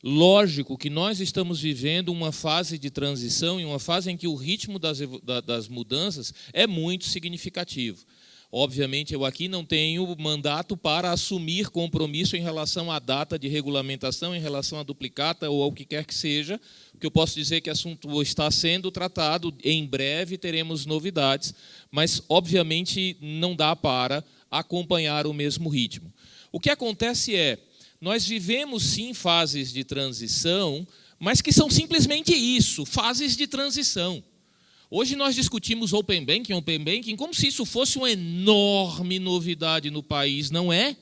Lógico que nós estamos vivendo uma fase de transição e uma fase em que o ritmo das mudanças é muito significativo. Obviamente, eu aqui não tenho mandato para assumir compromisso em relação à data de regulamentação, em relação à duplicata ou ao que quer que seja. O que eu posso dizer é que o assunto está sendo tratado, em breve teremos novidades, mas, obviamente, não dá para acompanhar o mesmo ritmo. O que acontece nós vivemos, sim, fases de transição, mas que são simplesmente isso, fases de transição. Hoje nós discutimos Open Banking, como se isso fosse uma enorme novidade no país. Não é?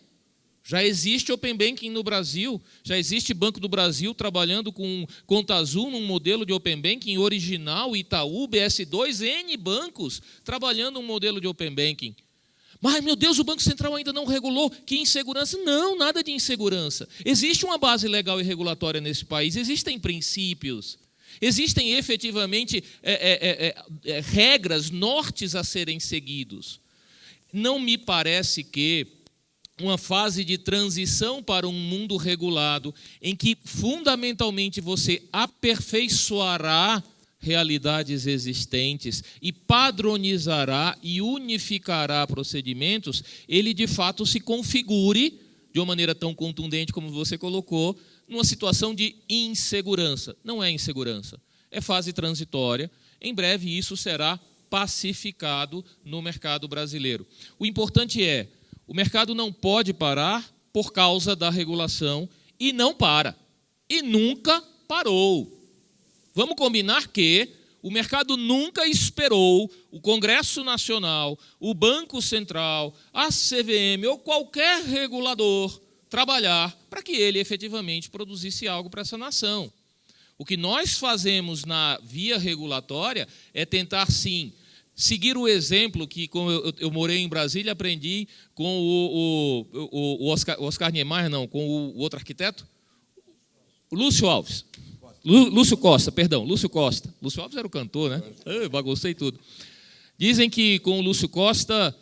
Já existe Open Banking no Brasil, já existe Banco do Brasil trabalhando com Conta Azul num modelo de Open Banking original, Itaú, BS2, N bancos trabalhando um modelo de Open Banking. Mas, meu Deus, o Banco Central ainda não regulou. Que insegurança? Não, nada de insegurança. Existe uma base legal e regulatória nesse país, existem princípios. Existem efetivamente regras, nortes a serem seguidos. Não me parece que uma fase de transição para um mundo regulado, em que fundamentalmente você aperfeiçoará realidades existentes e padronizará e unificará procedimentos, ele de fato se configure de uma maneira tão contundente como você colocou, numa situação de insegurança. Não é insegurança, é fase transitória. Em breve isso será pacificado no mercado brasileiro. O importante o mercado não pode parar por causa da regulação e não para. E nunca parou. Vamos combinar que o mercado nunca esperou o Congresso Nacional, o Banco Central, a CVM ou qualquer regulador trabalhar para que ele efetivamente produzisse algo para essa nação. O que nós fazemos na via regulatória é tentar, sim, seguir o exemplo que, como eu morei em Brasília, aprendi com o Oscar Niemeyer, não, com o outro arquiteto, Lúcio Alves. Lúcio Costa, perdão, Lúcio Costa. Lúcio Alves era o cantor, né? Eu baguncei tudo. Dizem que com o Lúcio Costa,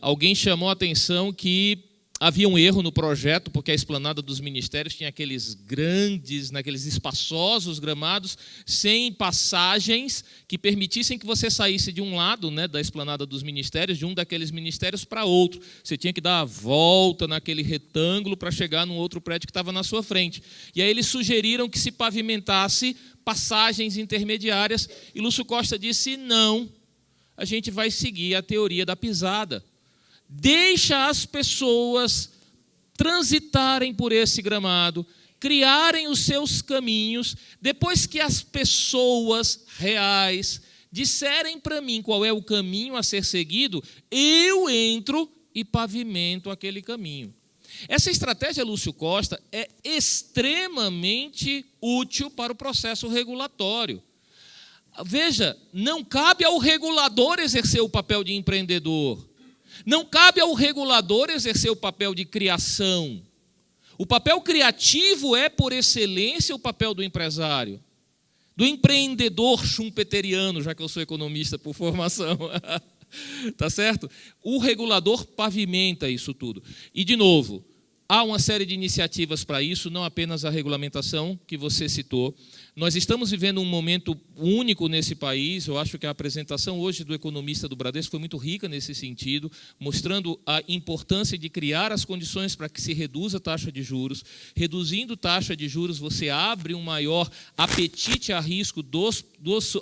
alguém chamou a atenção que havia um erro no projeto, porque a esplanada dos ministérios tinha aqueles grandes, naqueles espaçosos gramados, sem passagens que permitissem que você saísse de um lado, né, da esplanada dos ministérios, de um daqueles ministérios para outro. Você tinha que dar a volta naquele retângulo para chegar num outro prédio que estava na sua frente. E aí eles sugeriram que se pavimentasse passagens intermediárias, e Lúcio Costa disse, não, a gente vai seguir a teoria da pisada. Deixa as pessoas transitarem por esse gramado, criarem os seus caminhos. Depois que as pessoas reais disserem para mim qual é o caminho a ser seguido, eu entro e pavimento aquele caminho. Essa estratégia, Lúcio Costa, é extremamente útil para o processo regulatório. Veja, não cabe ao regulador exercer o papel de empreendedor. Não cabe ao regulador exercer o papel de criação. O papel criativo é, por excelência, o papel do empresário, do empreendedor schumpeteriano, já que eu sou economista por formação. Tá certo? O regulador pavimenta isso tudo. E, de novo, há uma série de iniciativas para isso, não apenas a regulamentação que você citou. Nós estamos vivendo um momento único nesse país. Eu acho que a apresentação hoje do economista do Bradesco foi muito rica nesse sentido, mostrando a importância de criar as condições para que se reduza a taxa de juros. Reduzindo taxa de juros, você abre um maior apetite a risco dos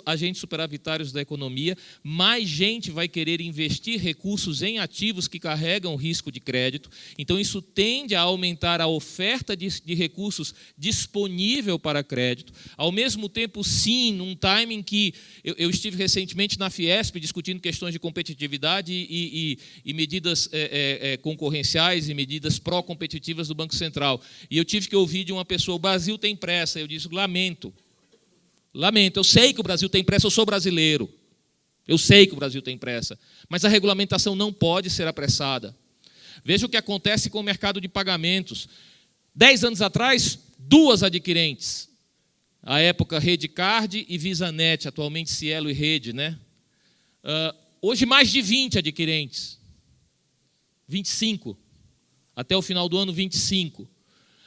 agentes superavitários da economia. Mais gente vai querer investir recursos em ativos que carregam risco de crédito. Então, isso tende a aumentar a oferta de recursos disponível para crédito. Ao mesmo tempo, sim, num timing que eu estive recentemente na Fiesp discutindo questões de competitividade e medidas concorrenciais e medidas pró-competitivas do Banco Central. E eu tive que ouvir de uma pessoa, o Brasil tem pressa. Eu disse, lamento, eu sei que o Brasil tem pressa, eu sou brasileiro. Eu sei que o Brasil tem pressa, mas a regulamentação não pode ser apressada. Veja o que acontece com o mercado de pagamentos. 10 anos atrás, 2 adquirentes. À época, Redcard e VisaNet, atualmente Cielo e Rede, né? Hoje, mais de 20 adquirentes. 25. Até o final do ano, 25.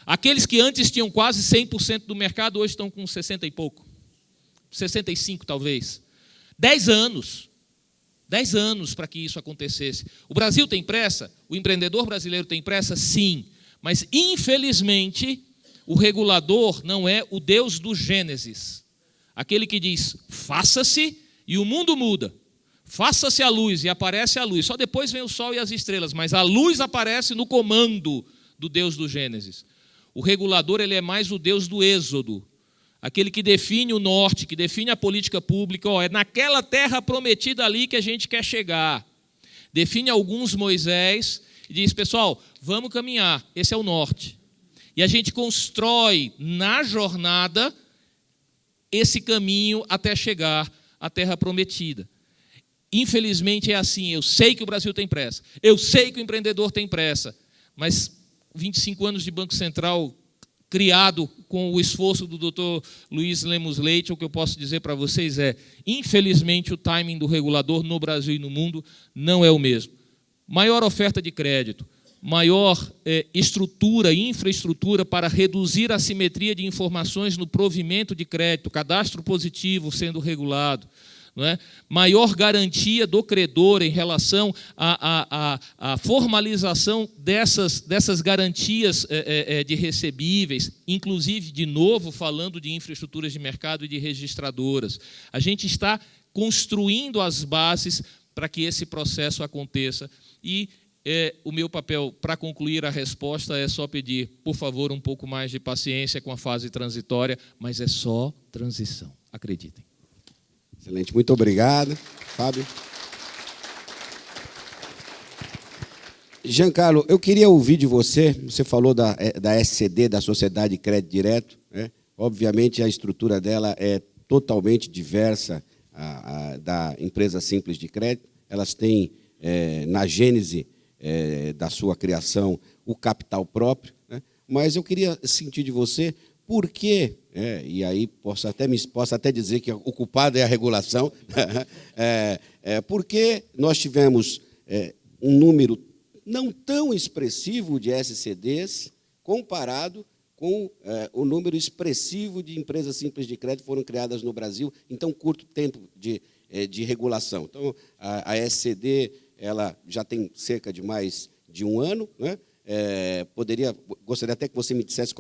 Aqueles que antes tinham quase 100% do mercado, hoje estão com 60 e pouco. 65, talvez. 10 anos. 10 anos para que isso acontecesse. O Brasil tem pressa? O empreendedor brasileiro tem pressa? Sim. Mas, infelizmente, o regulador não é o Deus do Gênesis. Aquele que diz, faça-se e o mundo muda. Faça-se a luz e aparece a luz. Só depois vem o sol e as estrelas, mas a luz aparece no comando do Deus do Gênesis. O regulador, ele é mais o Deus do Êxodo. Aquele que define o norte, que define a política pública. É naquela terra prometida ali que a gente quer chegar. Define alguns Moisés e diz, pessoal, vamos caminhar. Esse é o norte. E a gente constrói na jornada esse caminho até chegar à terra prometida. Infelizmente é assim. Eu sei que o Brasil tem pressa. Eu sei que o empreendedor tem pressa. Mas 25 anos de Banco Central criado com o esforço do Dr. Luiz Lemos Leite, o que eu posso dizer para vocês é, infelizmente, o timing do regulador no Brasil e no mundo não é o mesmo. Maior oferta de crédito, maior estrutura, infraestrutura para reduzir a assimetria de informações no provimento de crédito, cadastro positivo sendo regulado, não é? Maior garantia do credor em relação à formalização dessas garantias de recebíveis, inclusive, de novo, falando de infraestruturas de mercado e de registradoras. A gente está construindo as bases para que esse processo aconteça e o meu papel, para concluir a resposta, é só pedir, por favor, um pouco mais de paciência com a fase transitória, mas é só transição, acreditem. Excelente, muito obrigado, Fábio. Giancarlo, eu queria ouvir de você, você falou da SCD, da Sociedade de Crédito Direto, né? Obviamente a estrutura dela é totalmente diversa da empresa simples de crédito, elas têm, na gênese da sua criação, o capital próprio, né? Mas eu queria sentir de você por que, e aí posso até dizer que o culpado é a regulação, porque nós tivemos um número não tão expressivo de SCDs comparado com o número expressivo de empresas simples de crédito que foram criadas no Brasil em tão curto tempo de regulação. Então, a SCD ela já tem cerca de mais de um ano, né? Gostaria até que você me dissesse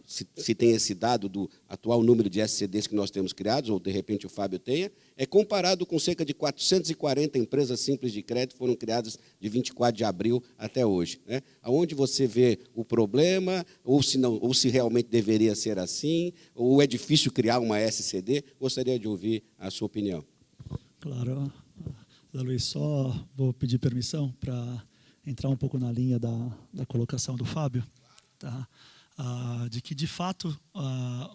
se tem esse dado do atual número de SCDs que nós temos criados, ou, de repente, o Fábio tenha, comparado com cerca de 440 empresas simples de crédito que foram criadas de 24 de abril até hoje, né? Aonde você vê o problema, ou se realmente deveria ser assim, ou é difícil criar uma SCD? Gostaria de ouvir a sua opinião. Claro. Zé Luiz, só vou pedir permissão para entrar um pouco na linha da colocação do Fábio, tá? De que, de fato,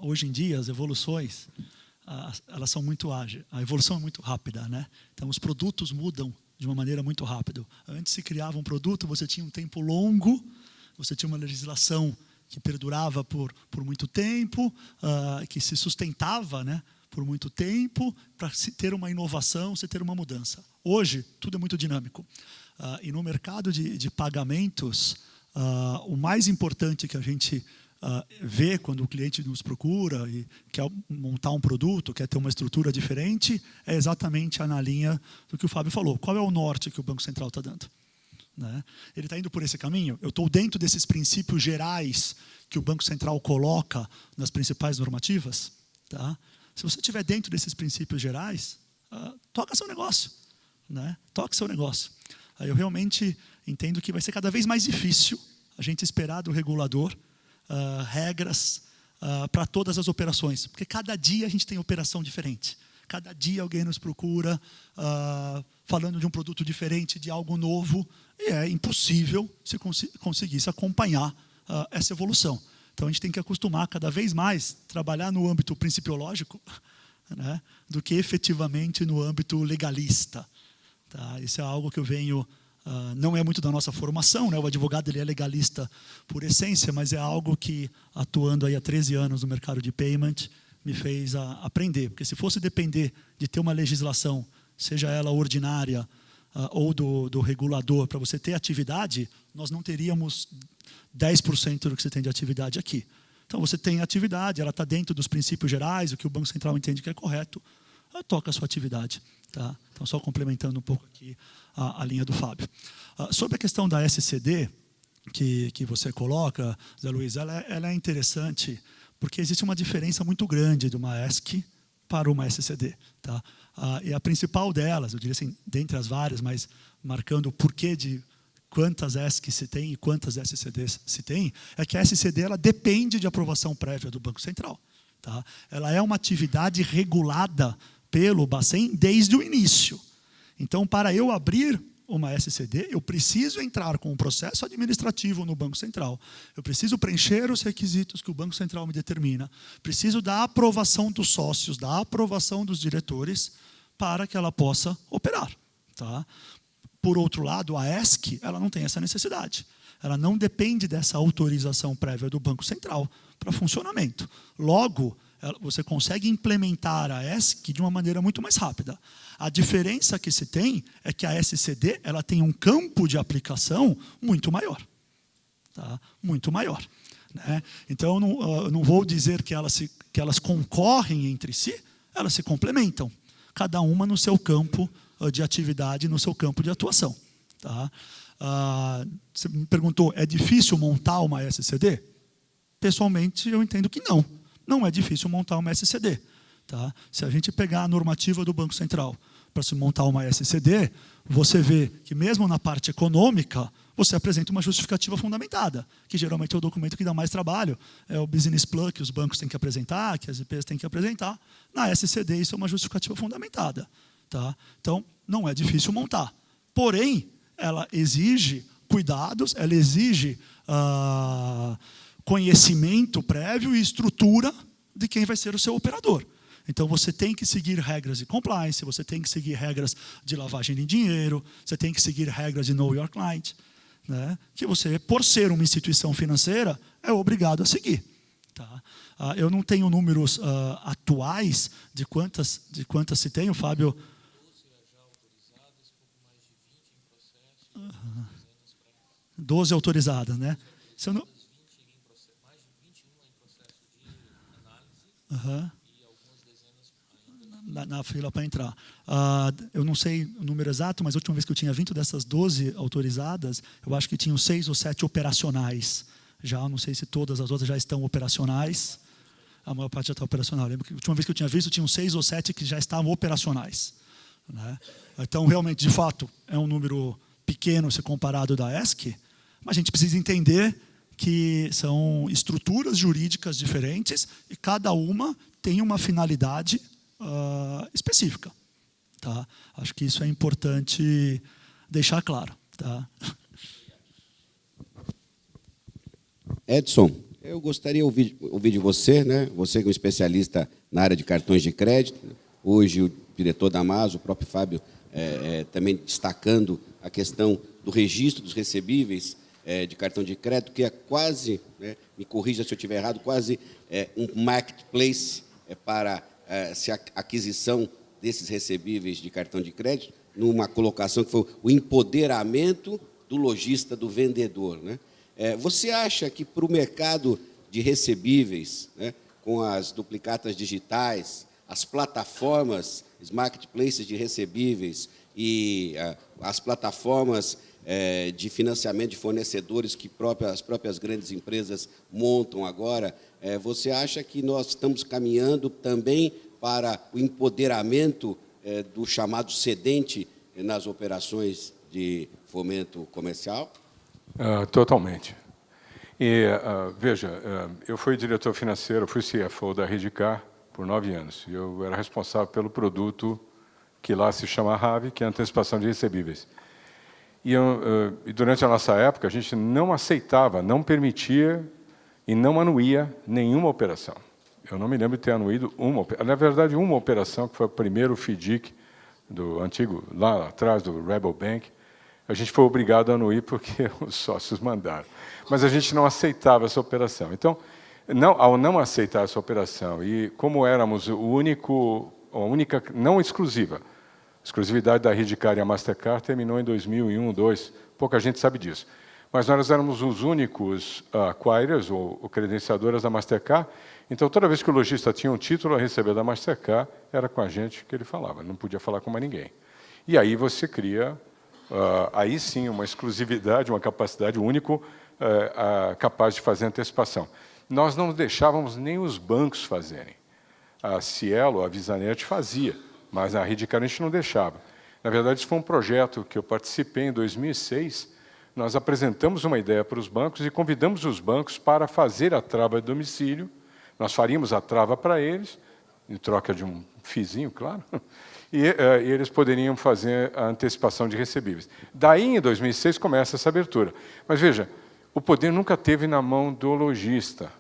hoje em dia, as evoluções elas são muito ágeis. A evolução é muito rápida, né? Então, os produtos mudam de uma maneira muito rápida. Antes se criava um produto, você tinha um tempo longo, você tinha uma legislação que perdurava por muito tempo, que se sustentava, né, por muito tempo, para se ter uma inovação, se ter uma mudança. Hoje, tudo é muito dinâmico. E no mercado de pagamentos, o mais importante que a gente vê quando o cliente nos procura e quer montar um produto, quer ter uma estrutura diferente, é exatamente na linha do que o Fábio falou. Qual é o norte que o Banco Central está dando? Né? Ele está indo por esse caminho? Eu estou dentro desses princípios gerais que o Banco Central coloca nas principais normativas? Tá? Se você estiver dentro desses princípios gerais, toca seu negócio. Né? Toque seu negócio. Eu realmente entendo que vai ser cada vez mais difícil a gente esperar do regulador regras para todas as operações, porque cada dia a gente tem operação diferente. Cada dia alguém nos procura falando de um produto diferente, de algo novo, e é impossível se conseguisse acompanhar essa evolução. Então, a gente tem que acostumar cada vez mais a trabalhar no âmbito principiológico, né, do que efetivamente no âmbito legalista. Tá? Isso é algo que eu venho... não é muito da nossa formação, né? O advogado ele é legalista por essência, mas é algo que, atuando aí há 13 anos no mercado de payment, me fez aprender. Porque se fosse depender de ter uma legislação, seja ela ordinária ou do regulador, para você ter atividade, nós não teríamos 10% do que você tem de atividade aqui. Então, você tem atividade, ela está dentro dos princípios gerais, o que o Banco Central entende que é correto, toca a sua atividade. Tá? Então, só complementando um pouco aqui a linha do Fábio. Sobre a questão da SCD, que você coloca, Zé Luiz, ela é interessante, porque existe uma diferença muito grande de uma ESC para uma SCD. Tá? E a principal delas, eu diria assim, dentre as várias, mas marcando o porquê de quantas ESC se tem e quantas SCDs se tem, é que a SCD ela depende de aprovação prévia do Banco Central. Tá? Ela é uma atividade regulada pelo Bacen desde o início. Então, para eu abrir uma SCD, eu preciso entrar com um processo administrativo no Banco Central. Eu preciso preencher os requisitos que o Banco Central me determina. Preciso da aprovação dos sócios, da aprovação dos diretores, para que ela possa operar. Tá? Por outro lado, a ESC ela não tem essa necessidade. Ela não depende dessa autorização prévia do Banco Central para funcionamento. Logo, você consegue implementar a ESC de uma maneira muito mais rápida. A diferença que se tem é que a SCD ela tem um campo de aplicação muito maior. Tá? Muito maior. Né? Então, eu não vou dizer que elas concorrem entre si, elas se complementam. Cada uma no seu campo de atividade, no seu campo de atuação. Tá? Você me perguntou, é difícil montar uma SCD? Pessoalmente, eu entendo que não. Não é difícil montar uma SCD. Tá? Se a gente pegar a normativa do Banco Central para se montar uma SCD, você vê que mesmo na parte econômica, você apresenta uma justificativa fundamentada, que geralmente é o documento que dá mais trabalho, é o business plan que os bancos têm que apresentar, que as IPs têm que apresentar. Na SCD, isso é uma justificativa fundamentada. Tá? Então, não é difícil montar. Porém, ela exige cuidados, ela exige conhecimento prévio e estrutura de quem vai ser o seu operador. Então, você tem que seguir regras de compliance, você tem que seguir regras de lavagem de dinheiro, você tem que seguir regras de Know Your Client, né? Que você, por ser uma instituição financeira, é obrigado a seguir. Tá? Eu não tenho números atuais de quantas se tem, o Fábio... 12 autorizadas, né? Se eu não... Na fila para entrar. Eu não sei o número exato, mas a última vez que eu tinha 20 dessas 12 autorizadas, eu acho que tinham 6 ou 7 operacionais. Já não sei se todas as outras já estão operacionais. A maior parte já está operacional. Eu lembro que a última vez que eu tinha visto, tinham 6 ou 7 que já estavam operacionais. Né? Então, realmente, de fato, é um número pequeno se comparado da ESC, mas a gente precisa entender que são estruturas jurídicas diferentes e cada uma tem uma finalidade específica. Tá? Acho que isso é importante deixar claro. Tá? Edson, eu gostaria de ouvir de você, né? Você que é um especialista na área de cartões de crédito, hoje o diretor da Amazo, o próprio Fábio, também destacando a questão do registro dos recebíveis de cartão de crédito, que é quase, né, me corrija se eu estiver errado, quase um marketplace para a aquisição desses recebíveis de cartão de crédito, numa colocação que foi o empoderamento do lojista, do vendedor. Né? Você acha que para o mercado de recebíveis, né, com as duplicatas digitais, as plataformas, os marketplaces de recebíveis e as plataformas de financiamento de fornecedores que as próprias grandes empresas montam agora, você acha que nós estamos caminhando também para o empoderamento do chamado cedente nas operações de fomento comercial? Totalmente. E, veja, eu fui diretor financeiro, fui CFO da Reddicar por 9 anos. Eu era responsável pelo produto que lá se chama RAV, que é a antecipação de recebíveis. E durante a nossa época, a gente não aceitava, não permitia e não anuía nenhuma operação. Eu não me lembro de ter anuído na verdade, uma operação, que foi o primeiro FDIC do antigo, lá atrás do Rebel Bank. A gente foi obrigado a anuir porque os sócios mandaram. Mas a gente não aceitava essa operação. Então, ao não aceitar essa operação, e como éramos a única, não exclusiva, a exclusividade da Reddicar e a Mastercard terminou em 2001, 2002, pouca gente sabe disso. Mas nós éramos os únicos acquirers, ou credenciadoras da Mastercard, então toda vez que o lojista tinha um título a receber da Mastercard, era com a gente que ele falava, não podia falar com mais ninguém. E aí você cria, aí sim, uma exclusividade, uma capacidade único capaz de fazer antecipação. Nós não deixávamos nem os bancos fazerem. A Cielo, a Visanet fazia, mas a Reddicar a gente não deixava. Na verdade, isso foi um projeto que eu participei em 2006. Nós apresentamos uma ideia para os bancos e convidamos os bancos para fazer a trava de domicílio. Nós faríamos a trava para eles, em troca de um fizinho, claro, e eles poderiam fazer a antecipação de recebíveis. Daí, em 2006, começa essa abertura. Mas, veja, o poder nunca teve na mão do lojista.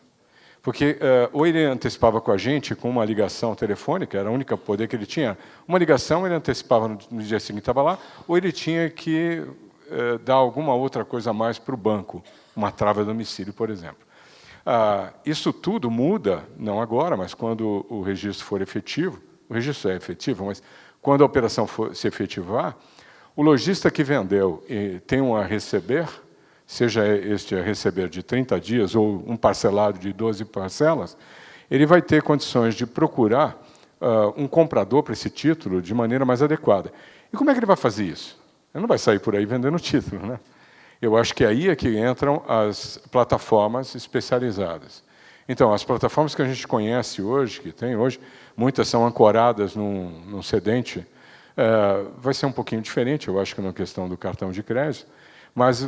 Porque ou ele antecipava com a gente com uma ligação telefônica, era o único poder que ele tinha. Uma ligação, ele antecipava no dia seguinte, estava lá, ou ele tinha que dar alguma outra coisa a mais para o banco, uma trava de domicílio, por exemplo. Isso tudo muda, não agora, mas quando o registro for efetivo, o registro é efetivo, mas quando a operação for se efetivar, o lojista que vendeu e tem um a receber, seja este a receber de 30 dias ou um parcelado de 12 parcelas, ele vai ter condições de procurar um comprador para esse título de maneira mais adequada. E como é que ele vai fazer isso? Ele não vai sair por aí vendendo título, né? Eu acho que aí é que entram as plataformas especializadas. Então, as plataformas que a gente conhece hoje, que tem hoje, muitas são ancoradas num cedente, vai ser um pouquinho diferente, eu acho que na questão do cartão de crédito, mas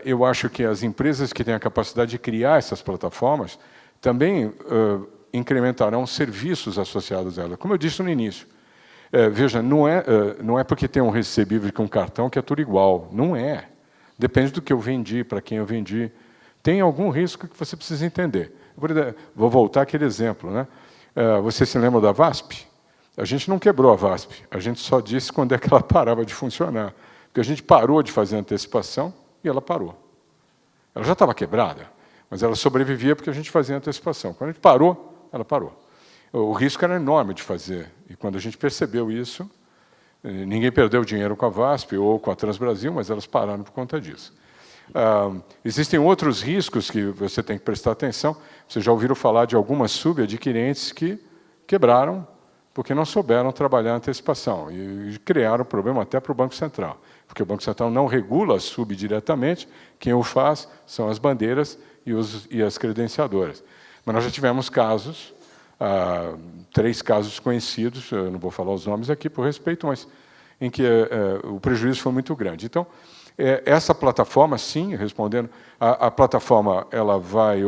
eu acho que as empresas que têm a capacidade de criar essas plataformas também incrementarão serviços associados a elas. Como eu disse no início, veja, não é porque tem um recebível com um cartão que é tudo igual. Não é. Depende do que eu vendi, para quem eu vendi. Tem algum risco que você precisa entender. Vou voltar àquele exemplo, né? Você se lembra da VASP? A gente não quebrou a VASP, a gente só disse quando é que ela parava de funcionar. Porque a gente parou de fazer antecipação e ela parou. Ela já estava quebrada, mas ela sobrevivia porque a gente fazia antecipação. Quando a gente parou, ela parou. O risco era enorme de fazer. E quando a gente percebeu isso, ninguém perdeu dinheiro com a VASP ou com a Transbrasil, mas elas pararam por conta disso. Existem outros riscos que você tem que prestar atenção. Vocês já ouviram falar de algumas subadquirentes que quebraram porque não souberam trabalhar a antecipação e criaram problema até para o Banco Central, porque o Banco Central não regula a sub diretamente, quem o faz são as bandeiras e as credenciadoras. Mas nós já tivemos casos, 3 casos conhecidos, eu não vou falar os nomes aqui por respeito, mas em que o prejuízo foi muito grande. Então, essa plataforma, sim, respondendo, a plataforma ela vai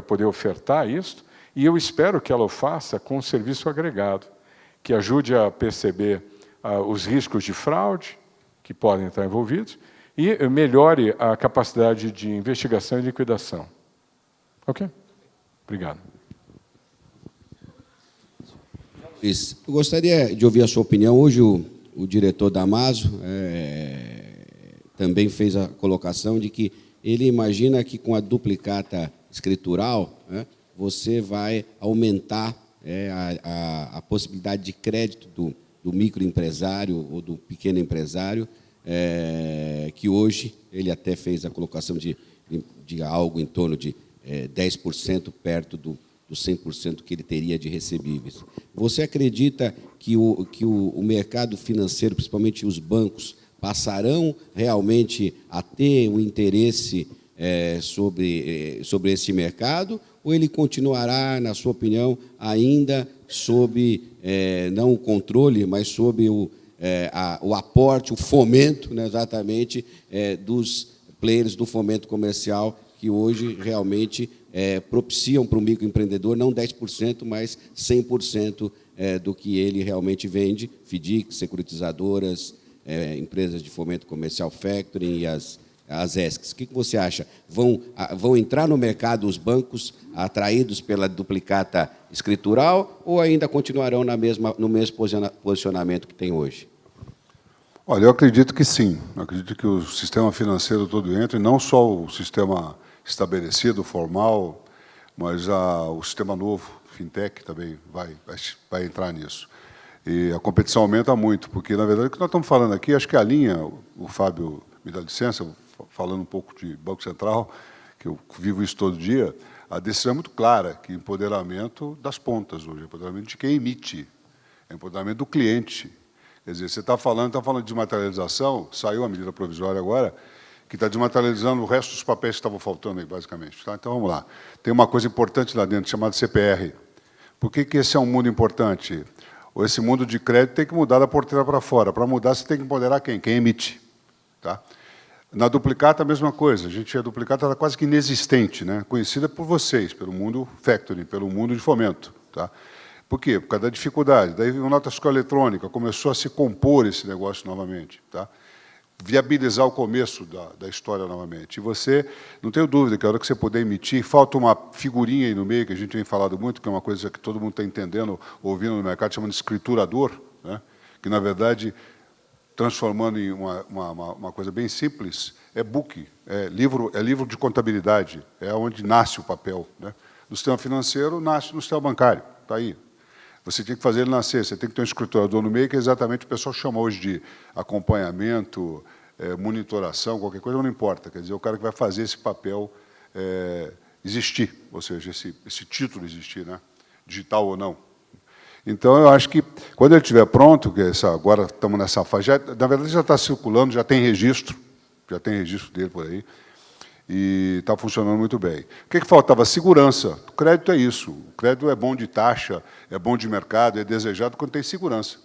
poder ofertar isso, e eu espero que ela o faça com um serviço agregado, que ajude a perceber os riscos de fraude que podem estar envolvidos e melhore a capacidade de investigação e liquidação. Ok? Obrigado. Eu gostaria de ouvir a sua opinião. Hoje o diretor da Amazo também fez a colocação de que ele imagina que com a duplicata escritural, você vai aumentar a possibilidade de crédito do microempresário ou do pequeno empresário, que hoje ele até fez a colocação de algo em torno de 10% perto do 100% que ele teria de recebíveis. Você acredita que o mercado financeiro, principalmente os bancos, passarão realmente a ter um interesse sobre esse mercado, ou ele continuará, na sua opinião, ainda sob, não o controle, mas sob o aporte, o fomento, né, exatamente, dos players do fomento comercial, que hoje realmente propiciam para o microempreendedor não 10%, mas 100% do que ele realmente vende, FDIC, securitizadoras, empresas de fomento comercial, factoring e as ESCs. O que você acha? Vão entrar no mercado os bancos atraídos pela duplicata escritural ou ainda continuarão no mesmo posicionamento que tem hoje? Olha, eu acredito que sim. Eu acredito que o sistema financeiro todo entra, e não só o sistema estabelecido, formal, mas o sistema novo, fintech, também vai entrar nisso. E a competição aumenta muito, porque, na verdade, o que nós estamos falando aqui, acho que a linha, o Fábio me dá licença, falando um pouco de Banco Central, que eu vivo isso todo dia, a decisão é muito clara, que empoderamento das pontas hoje, empoderamento de quem emite, empoderamento do cliente. Quer dizer, você está falando de desmaterialização, saiu a medida provisória agora, que está desmaterializando o resto dos papéis que estavam faltando aí, basicamente. Tá? Então, vamos lá. Tem uma coisa importante lá dentro, chamada CPR. Por que esse é um mundo importante? Esse mundo de crédito tem que mudar da porteira para fora. Para mudar, você tem que empoderar quem? Quem emite. Tá? Na duplicata, a mesma coisa. A duplicata era quase que inexistente, né? Conhecida por vocês, pelo mundo factoring, pelo mundo de fomento. Tá? Por quê? Por causa da dificuldade. Daí a nota fiscal eletrônica começou a se compor esse negócio novamente. Tá? Viabilizar o começo da história novamente. E você, não tenho dúvida que a hora que você puder emitir, falta uma figurinha aí no meio, que a gente tem falado muito, que é uma coisa que todo mundo está entendendo, ouvindo no mercado, chamando de escriturador, né? Que, na verdade, transformando em uma coisa bem simples, é book, é livro de contabilidade, é onde nasce o papel. Né? No sistema financeiro, nasce no sistema bancário, está aí. Você tem que fazer ele nascer, você tem que ter um escriturador no meio, que é exatamente o pessoal chama hoje de acompanhamento, monitoração, qualquer coisa, não importa. Quer dizer, o cara que vai fazer esse papel existir, ou seja, esse título existir, né? Digital ou não. Então, eu acho que, quando ele estiver pronto, agora estamos nessa fase, na verdade já está circulando, já tem registro dele por aí, e está funcionando muito bem. O que faltava? Segurança. O crédito é isso. O crédito é bom de taxa, é bom de mercado, é desejado quando tem segurança.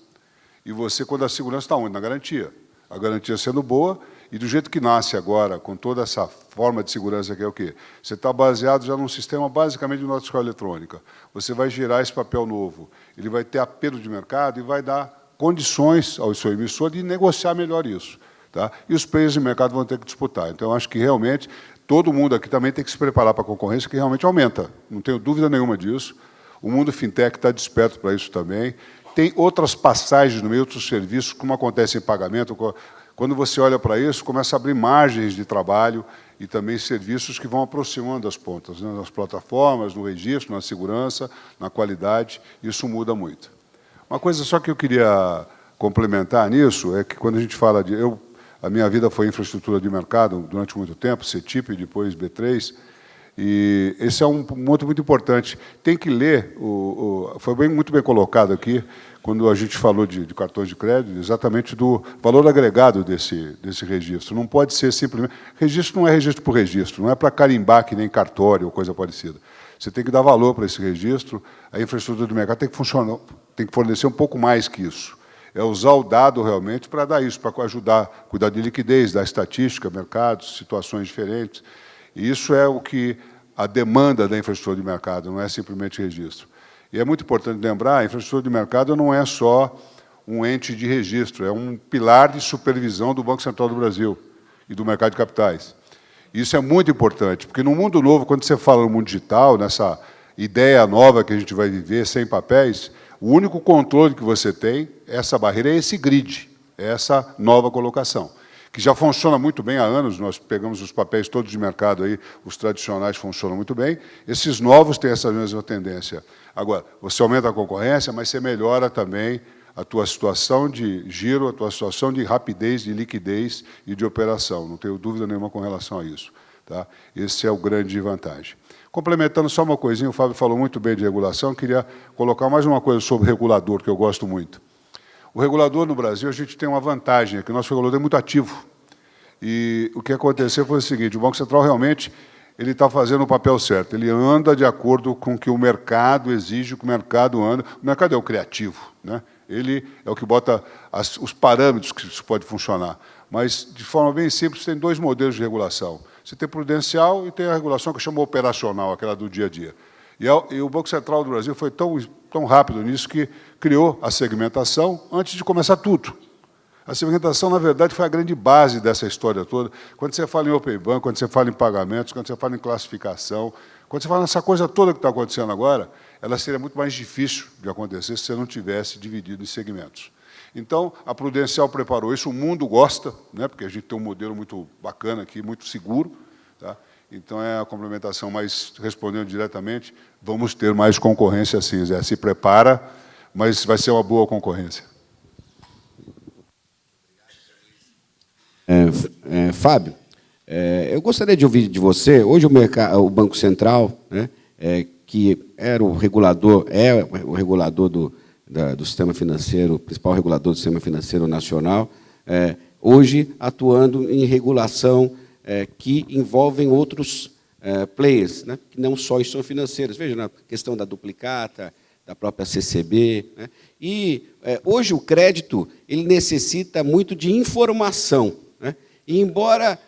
E você, quando a segurança está onde? Na garantia. A garantia sendo boa, e do jeito que nasce agora, com toda essa forma de segurança que é o quê? Você está baseado já num sistema basicamente de nota fiscal eletrônica. Você vai gerar esse papel novo. Ele vai ter apelo de mercado e vai dar condições ao seu emissor de negociar melhor isso. Tá? E os players de mercado vão ter que disputar. Então, eu acho que, realmente, todo mundo aqui também tem que se preparar para a concorrência, que realmente aumenta. Não tenho dúvida nenhuma disso. O mundo fintech está desperto para isso também. Tem outras passagens no meio, outros serviços, como acontece em pagamento. Quando você olha para isso, começa a abrir margens de trabalho e também serviços que vão aproximando as pontas, né? Nas plataformas, no registro, na segurança, na qualidade. Isso muda muito. Uma coisa só que eu queria complementar nisso é que quando a gente fala de... a minha vida foi infraestrutura de mercado durante muito tempo, CETIP, depois B3, e esse é um ponto muito importante. Tem que ler, foi muito bem colocado aqui, quando a gente falou de cartões de crédito, exatamente do valor agregado desse registro. Não pode ser simplesmente... Registro não é registro por registro, não é para carimbar que nem cartório ou coisa parecida. Você tem que dar valor para esse registro, a infraestrutura do mercado tem que funcionar, tem que fornecer um pouco mais que isso. É usar o dado realmente para dar isso, para ajudar, cuidar de liquidez, da estatística, mercados, situações diferentes. E isso é o que a demanda da infraestrutura de mercado, não é simplesmente registro. E é muito importante lembrar, a infraestrutura de mercado não é só um ente de registro, é um pilar de supervisão do Banco Central do Brasil e do mercado de capitais. Isso é muito importante, porque no mundo novo, quando você fala no mundo digital, nessa ideia nova que a gente vai viver, sem papéis, o único controle que você tem, essa barreira, é esse grid, é essa nova colocação, que já funciona muito bem há anos. Nós pegamos os papéis todos de mercado, aí, os tradicionais funcionam muito bem, esses novos têm essa mesma tendência. Agora, você aumenta a concorrência, mas você melhora também a tua situação de giro, a tua situação de rapidez, de liquidez e de operação. Não tenho dúvida nenhuma com relação a isso. Tá? Esse é o grande vantagem. Complementando só uma coisinha, o Fábio falou muito bem de regulação, queria colocar mais uma coisa sobre o regulador, que eu gosto muito. O regulador no Brasil, a gente tem uma vantagem, é que o nosso regulador é muito ativo. E o que aconteceu foi o seguinte, o Banco Central realmente ele está fazendo o papel certo, ele anda de acordo com o que o mercado exige, que o mercado anda. O mercado é o criativo, né? Ele é o que bota os parâmetros que isso pode funcionar. Mas, de forma bem simples, tem dois modelos de regulação. Você tem prudencial e tem a regulação que chama operacional, aquela do dia a dia. E o Banco Central do Brasil foi tão rápido nisso que criou a segmentação antes de começar tudo. A segmentação, na verdade, foi a grande base dessa história toda. Quando você fala em Open Bank, quando você fala em pagamentos, quando você fala em classificação, quando você fala nessa coisa toda que está acontecendo agora, ela seria muito mais difícil de acontecer se você não tivesse dividido em segmentos. Então, a Prudencial preparou isso, o mundo gosta, né, porque a gente tem um modelo muito bacana aqui, muito seguro. Tá? Então, é a complementação, mas respondendo diretamente, vamos ter mais concorrência sim, Zé. Se prepara, mas vai ser uma boa concorrência. Fábio, eu gostaria de ouvir de você, hoje o Banco Central, né, que era o regulador, o regulador do sistema financeiro, o principal regulador do sistema financeiro nacional, hoje atuando em regulação que envolvem outros players, né, que não só instituições financeiras. Veja, na questão da duplicata, da própria CCB. Né, e hoje o crédito ele necessita muito de informação. Né, e embora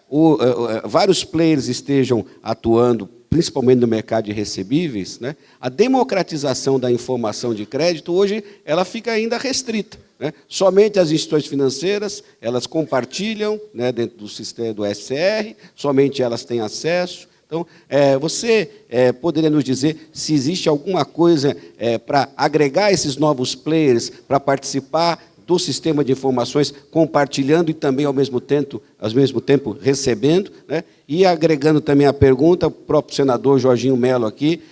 vários players estejam atuando, principalmente no mercado de recebíveis, né, a democratização da informação de crédito, hoje, ela fica ainda restrita. Né? Somente as instituições financeiras, elas compartilham, né, dentro do sistema do SCR, somente elas têm acesso. Então, você poderia nos dizer se existe alguma coisa para agregar esses novos players para participar do sistema de informações, compartilhando e também, ao mesmo tempo recebendo, né? E agregando também a pergunta, o próprio senador Jorginho Melo aqui,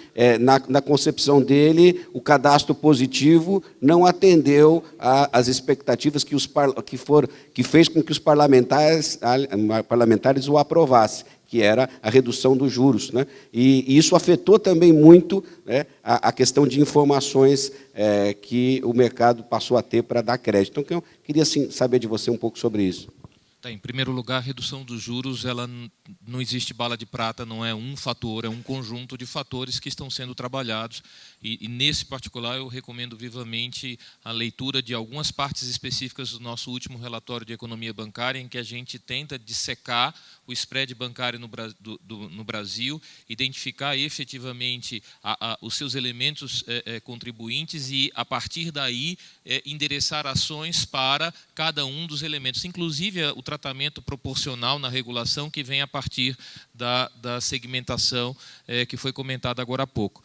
na concepção dele, o cadastro positivo não atendeu às expectativas que fez com que os parlamentares o aprovassem, que era a redução dos juros. Né? E isso afetou também muito, né, a questão de informações que o mercado passou a ter para dar crédito. Então, eu queria assim, saber de você um pouco sobre isso. Em primeiro lugar, a redução dos juros, ela não existe bala de prata, não é um fator, é um conjunto de fatores que estão sendo trabalhados. E nesse particular, eu recomendo vivamente a leitura de algumas partes específicas do nosso último relatório de economia bancária, em que a gente tenta dissecar o spread bancário no Brasil, identificar efetivamente os seus elementos contribuintes e, a partir daí, endereçar ações para cada um dos elementos. Inclusive, o tratamento proporcional na regulação que vem a partir da segmentação que foi comentada agora há pouco.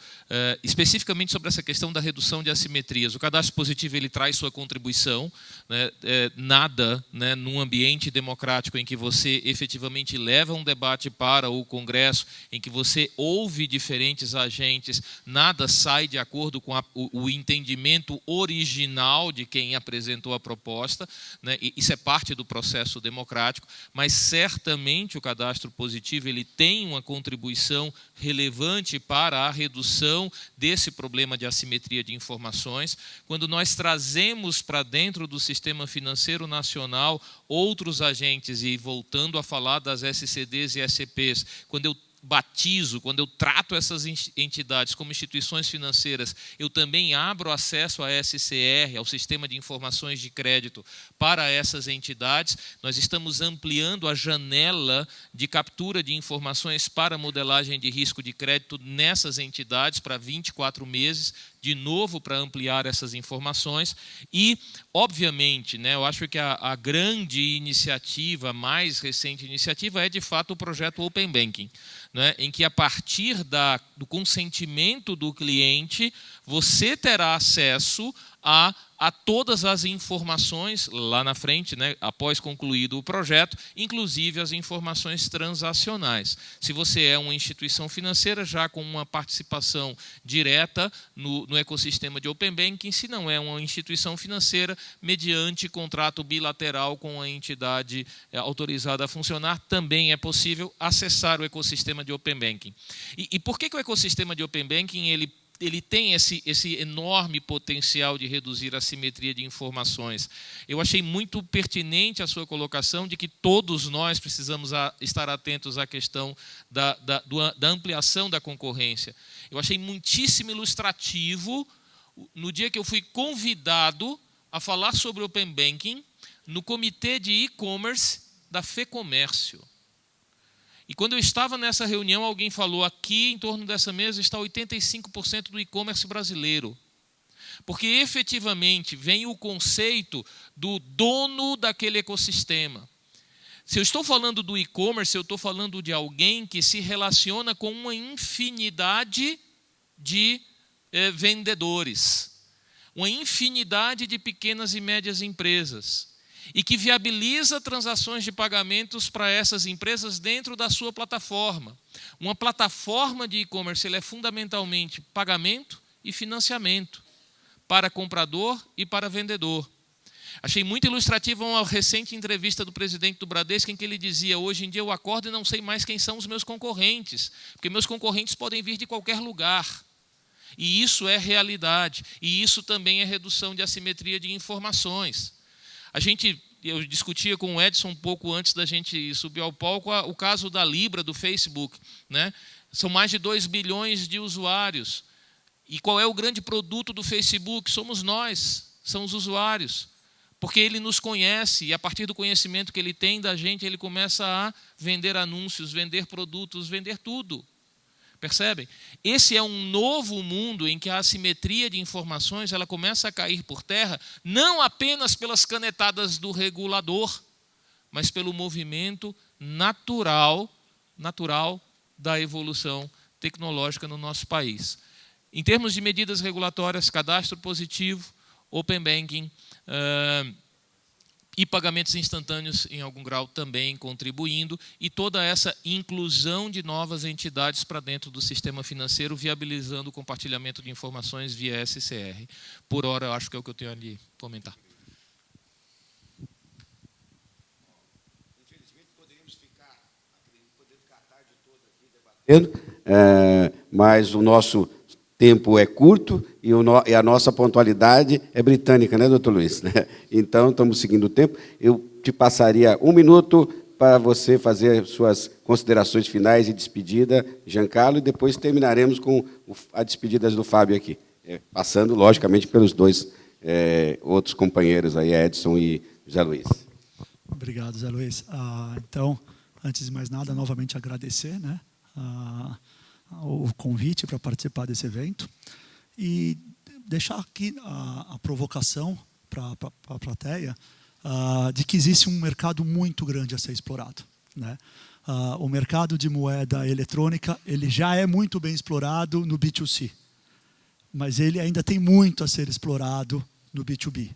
Especificamente sobre essa questão da redução de assimetrias, o cadastro positivo ele traz sua contribuição, né? Nada, né, num ambiente democrático em que você efetivamente leva um debate para o Congresso, em que você ouve diferentes agentes, nada sai de acordo com o entendimento original de quem apresentou a proposta, né? Isso é parte do processo democrático, mas certamente o cadastro positivo ele tem uma contribuição relevante para a redução desse problema de assimetria de informações. Quando nós trazemos para dentro do sistema financeiro nacional outros agentes, e voltando a falar das SCDs e SCPs, quando eu batizo, quando eu trato essas entidades como instituições financeiras, eu também abro acesso à SCR, ao Sistema de Informações de Crédito, para essas entidades. Nós estamos ampliando a janela de captura de informações para modelagem de risco de crédito nessas entidades para 24 meses, de novo para ampliar essas informações. E, obviamente, né, eu acho que a grande iniciativa, a mais recente iniciativa, é de fato o projeto Open Banking, né, em que a partir do consentimento do cliente, você terá acesso a todas as informações lá na frente, né, após concluído o projeto, inclusive as informações transacionais. Se você é uma instituição financeira, já com uma participação direta no ecossistema de Open Banking, se não é uma instituição financeira, mediante contrato bilateral com a entidade autorizada a funcionar, também é possível acessar o ecossistema de Open Banking. E por que o ecossistema de Open Banking ele tem esse enorme potencial de reduzir a assimetria de informações? Eu achei muito pertinente a sua colocação de que todos nós precisamos estar atentos à questão da ampliação da concorrência. Eu achei muitíssimo ilustrativo no dia que eu fui convidado a falar sobre Open Banking no comitê de e-commerce da FEComércio. E quando eu estava nessa reunião, alguém falou, aqui em torno dessa mesa está 85% do e-commerce brasileiro. Porque efetivamente vem o conceito do dono daquele ecossistema. Se eu estou falando do e-commerce, eu estou falando de alguém que se relaciona com uma infinidade de vendedores, uma infinidade de pequenas e médias empresas, e que viabiliza transações de pagamentos para essas empresas dentro da sua plataforma. Uma plataforma de e-commerce é fundamentalmente pagamento e financiamento para comprador e para vendedor. Achei muito ilustrativa uma recente entrevista do presidente do Bradesco, em que ele dizia, hoje em dia eu acordo e não sei mais quem são os meus concorrentes, porque meus concorrentes podem vir de qualquer lugar. E isso é realidade, e isso também é redução de assimetria de informações. Eu discutia com o Edson um pouco antes da gente subir ao palco o caso da Libra, do Facebook, né? São mais de 2 bilhões de usuários. E qual é o grande produto do Facebook? Somos nós, são os usuários. Porque ele nos conhece, e a partir do conhecimento que ele tem da gente, ele começa a vender anúncios, vender produtos, vender tudo. Percebem? Esse é um novo mundo em que a assimetria de informações ela começa a cair por terra, não apenas pelas canetadas do regulador, mas pelo movimento natural da evolução tecnológica no nosso país. Em termos de medidas regulatórias, cadastro positivo, Open Banking, e pagamentos instantâneos, em algum grau, também contribuindo, e toda essa inclusão de novas entidades para dentro do sistema financeiro, viabilizando o compartilhamento de informações via SCR. Por hora, eu acho que é o que eu tenho a lhe comentar. Infelizmente, poderia ficar a tarde toda aqui debatendo, mas o nosso tempo é curto e a nossa pontualidade é britânica, né, doutor Luiz? Então, estamos seguindo o tempo. Eu te passaria 1 minuto para você fazer suas considerações finais e despedida, Giancarlo, e depois terminaremos com as despedidas do Fábio aqui, passando, logicamente, pelos dois outros companheiros, aí, Edson e José Luiz. Obrigado, Zé Luiz. Então, antes de mais nada, novamente agradecer, né, o convite para participar desse evento e deixar aqui a provocação para a plateia de que existe um mercado muito grande a ser explorado, né? O mercado de moeda eletrônica ele já é muito bem explorado no B2C, mas ele ainda tem muito a ser explorado no B2B.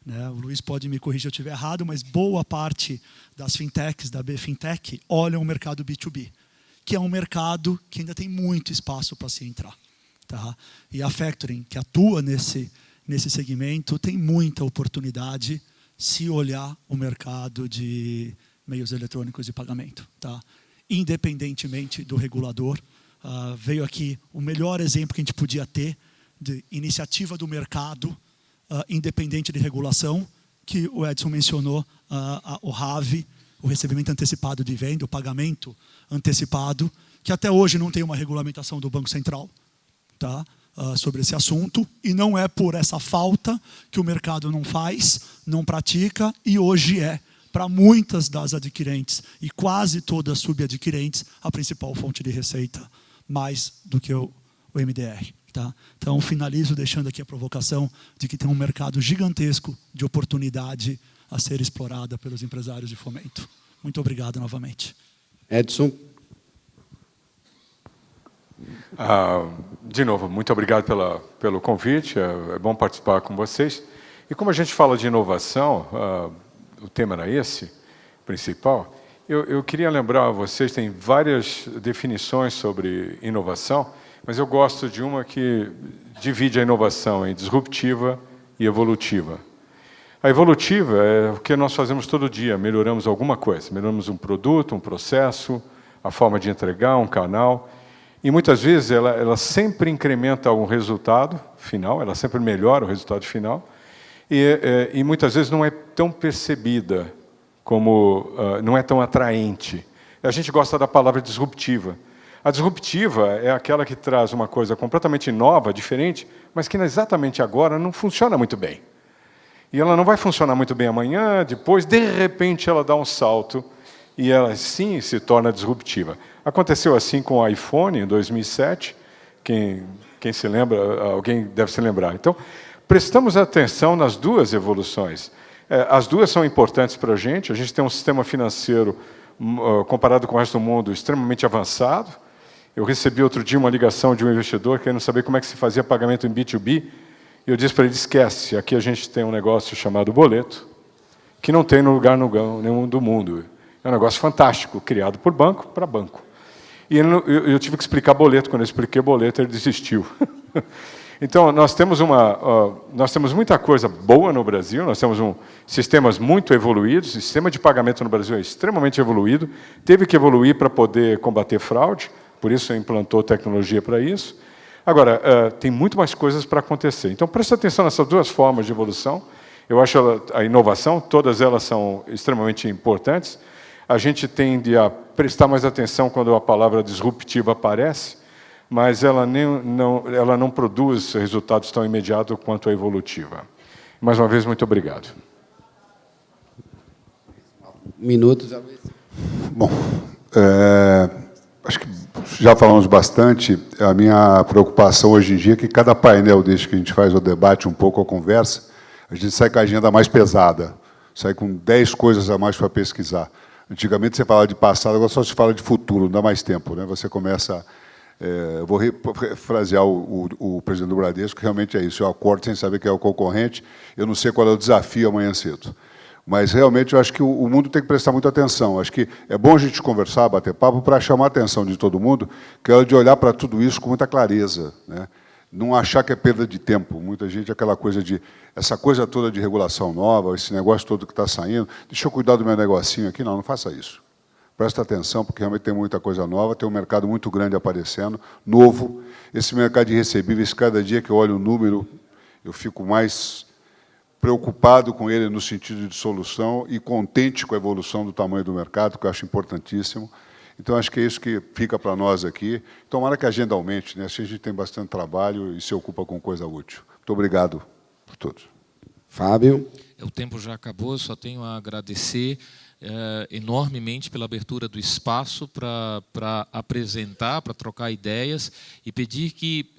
Né? O Luiz pode me corrigir se eu estiver errado, mas boa parte das fintechs, da B-Fintech, olham o mercado B2B, que é um mercado que ainda tem muito espaço para se entrar. Tá? E a Factoring, que atua nesse segmento, tem muita oportunidade se olhar o mercado de meios eletrônicos de pagamento. Tá? Independentemente do regulador, veio aqui o melhor exemplo que a gente podia ter de iniciativa do mercado independente de regulação, que o Edson mencionou, o RAV, o recebimento antecipado de venda, o pagamento antecipado, que até hoje não tem uma regulamentação do Banco Central, tá? Sobre esse assunto, e não é por essa falta que o mercado não faz, não pratica, e hoje é, para muitas das adquirentes e quase todas subadquirentes, a principal fonte de receita, mais do que o MDR. Tá? Então, finalizo deixando aqui a provocação de que tem um mercado gigantesco de oportunidade a ser explorada pelos empresários de fomento. Muito obrigado novamente. Edson. De novo, muito obrigado pelo convite. É bom participar com vocês. E como a gente fala de inovação, o tema era esse, principal, eu queria lembrar a vocês, tem várias definições sobre inovação, mas eu gosto de uma que divide a inovação em disruptiva e evolutiva. A evolutiva é o que nós fazemos todo dia, melhoramos alguma coisa, melhoramos um produto, um processo, a forma de entregar, um canal, e muitas vezes ela sempre incrementa algum resultado final, ela sempre melhora o resultado final, e muitas vezes não é tão percebida, como não é tão atraente. A gente gosta da palavra disruptiva. A disruptiva é aquela que traz uma coisa completamente nova, diferente, mas que exatamente agora não funciona muito bem. E ela não vai funcionar muito bem amanhã, depois, de repente, ela dá um salto e ela, sim, se torna disruptiva. Aconteceu assim com o iPhone, em 2007. Quem se lembra, alguém deve se lembrar. Então, prestamos atenção nas duas evoluções. As duas são importantes para a gente tem um sistema financeiro, comparado com o resto do mundo, extremamente avançado. Eu recebi outro dia uma ligação de um investidor querendo saber como é que se fazia pagamento em B2B. E eu disse para ele, esquece, aqui a gente tem um negócio chamado boleto, que não tem no lugar nenhum do mundo. É um negócio fantástico, criado por banco para banco. E eu tive que explicar boleto. Quando eu expliquei boleto, ele desistiu. Então, nós temos muita coisa boa no Brasil, nós temos sistemas muito evoluídos, o sistema de pagamento no Brasil é extremamente evoluído, teve que evoluir para poder combater fraude, por isso implantou tecnologia para isso. Agora, tem muito mais coisas para acontecer. Então, preste atenção nessas duas formas de evolução. Eu acho a inovação, todas elas são extremamente importantes. A gente tende a prestar mais atenção quando a palavra disruptiva aparece, mas ela não produz resultados tão imediatos quanto a evolutiva. Mais uma vez, muito obrigado. Minutos. Bom, acho que já falamos bastante. A minha preocupação hoje em dia é que cada painel desde que a gente faz o debate, um pouco a conversa, a gente sai com a agenda mais pesada, sai com 10 coisas a mais para pesquisar. Antigamente você falava de passado, agora só se fala de futuro, não dá mais tempo, né? Você começa... eu vou refrasear o presidente do Bradesco, que realmente é isso, eu acordo sem saber quem é o concorrente, eu não sei qual é o desafio amanhã cedo. Mas, realmente, eu acho que o mundo tem que prestar muita atenção. Acho que é bom a gente conversar, bater papo, para chamar a atenção de todo mundo, que é de olhar para tudo isso com muita clareza, né? Não achar que é perda de tempo. Muita gente, essa coisa toda de regulação nova, esse negócio todo que está saindo, deixa eu cuidar do meu negocinho aqui. Não faça isso. Presta atenção, porque realmente tem muita coisa nova, tem um mercado muito grande aparecendo, novo. Esse mercado de recebíveis, cada dia que eu olho o número, eu fico mais preocupado com ele no sentido de solução e contente com a evolução do tamanho do mercado, que eu acho importantíssimo. Então, acho que é isso que fica para nós aqui. Tomara que a agenda aumente, né? Assim a gente tem bastante trabalho e se ocupa com coisa útil. Muito obrigado por todos. Fábio. O tempo já acabou, eu só tenho a agradecer. enormemente pela abertura do espaço para apresentar, para trocar ideias e pedir que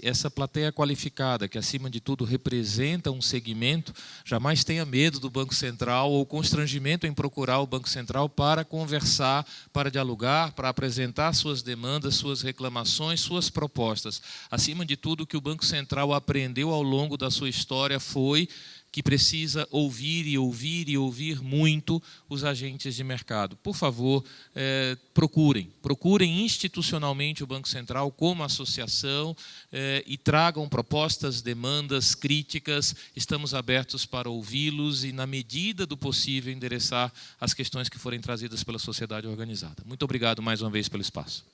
essa plateia qualificada, que acima de tudo representa um segmento, jamais tenha medo do Banco Central ou constrangimento em procurar o Banco Central para conversar, para dialogar, para apresentar suas demandas, suas reclamações, suas propostas. Acima de tudo, o que o Banco Central aprendeu ao longo da sua história foi que precisa ouvir e ouvir e ouvir muito os agentes de mercado. Por favor, procurem institucionalmente o Banco Central como associação e tragam propostas, demandas, críticas. Estamos abertos para ouvi-los e, na medida do possível, endereçar as questões que forem trazidas pela sociedade organizada. Muito obrigado mais uma vez pelo espaço.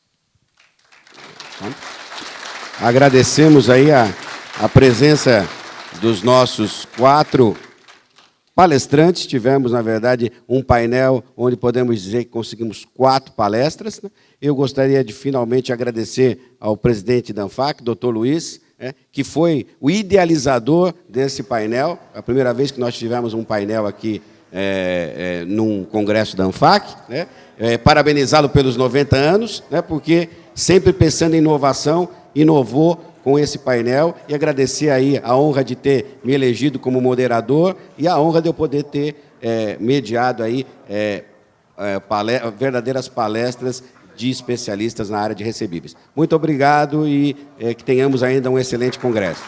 Agradecemos aí a presença dos nossos 4 palestrantes. Tivemos, na verdade, um painel onde podemos dizer que conseguimos 4 palestras. Eu gostaria de, finalmente, agradecer ao presidente da ANFAC, Dr. Luiz, que foi o idealizador desse painel. A primeira vez que nós tivemos um painel aqui num congresso da ANFAC. Parabenizá-lo pelos 90 anos, porque sempre pensando em inovação, inovou com esse painel, e agradecer aí a honra de ter me elegido como moderador e a honra de eu poder ter mediado aí verdadeiras palestras de especialistas na área de recebíveis. Muito obrigado e que tenhamos ainda um excelente congresso.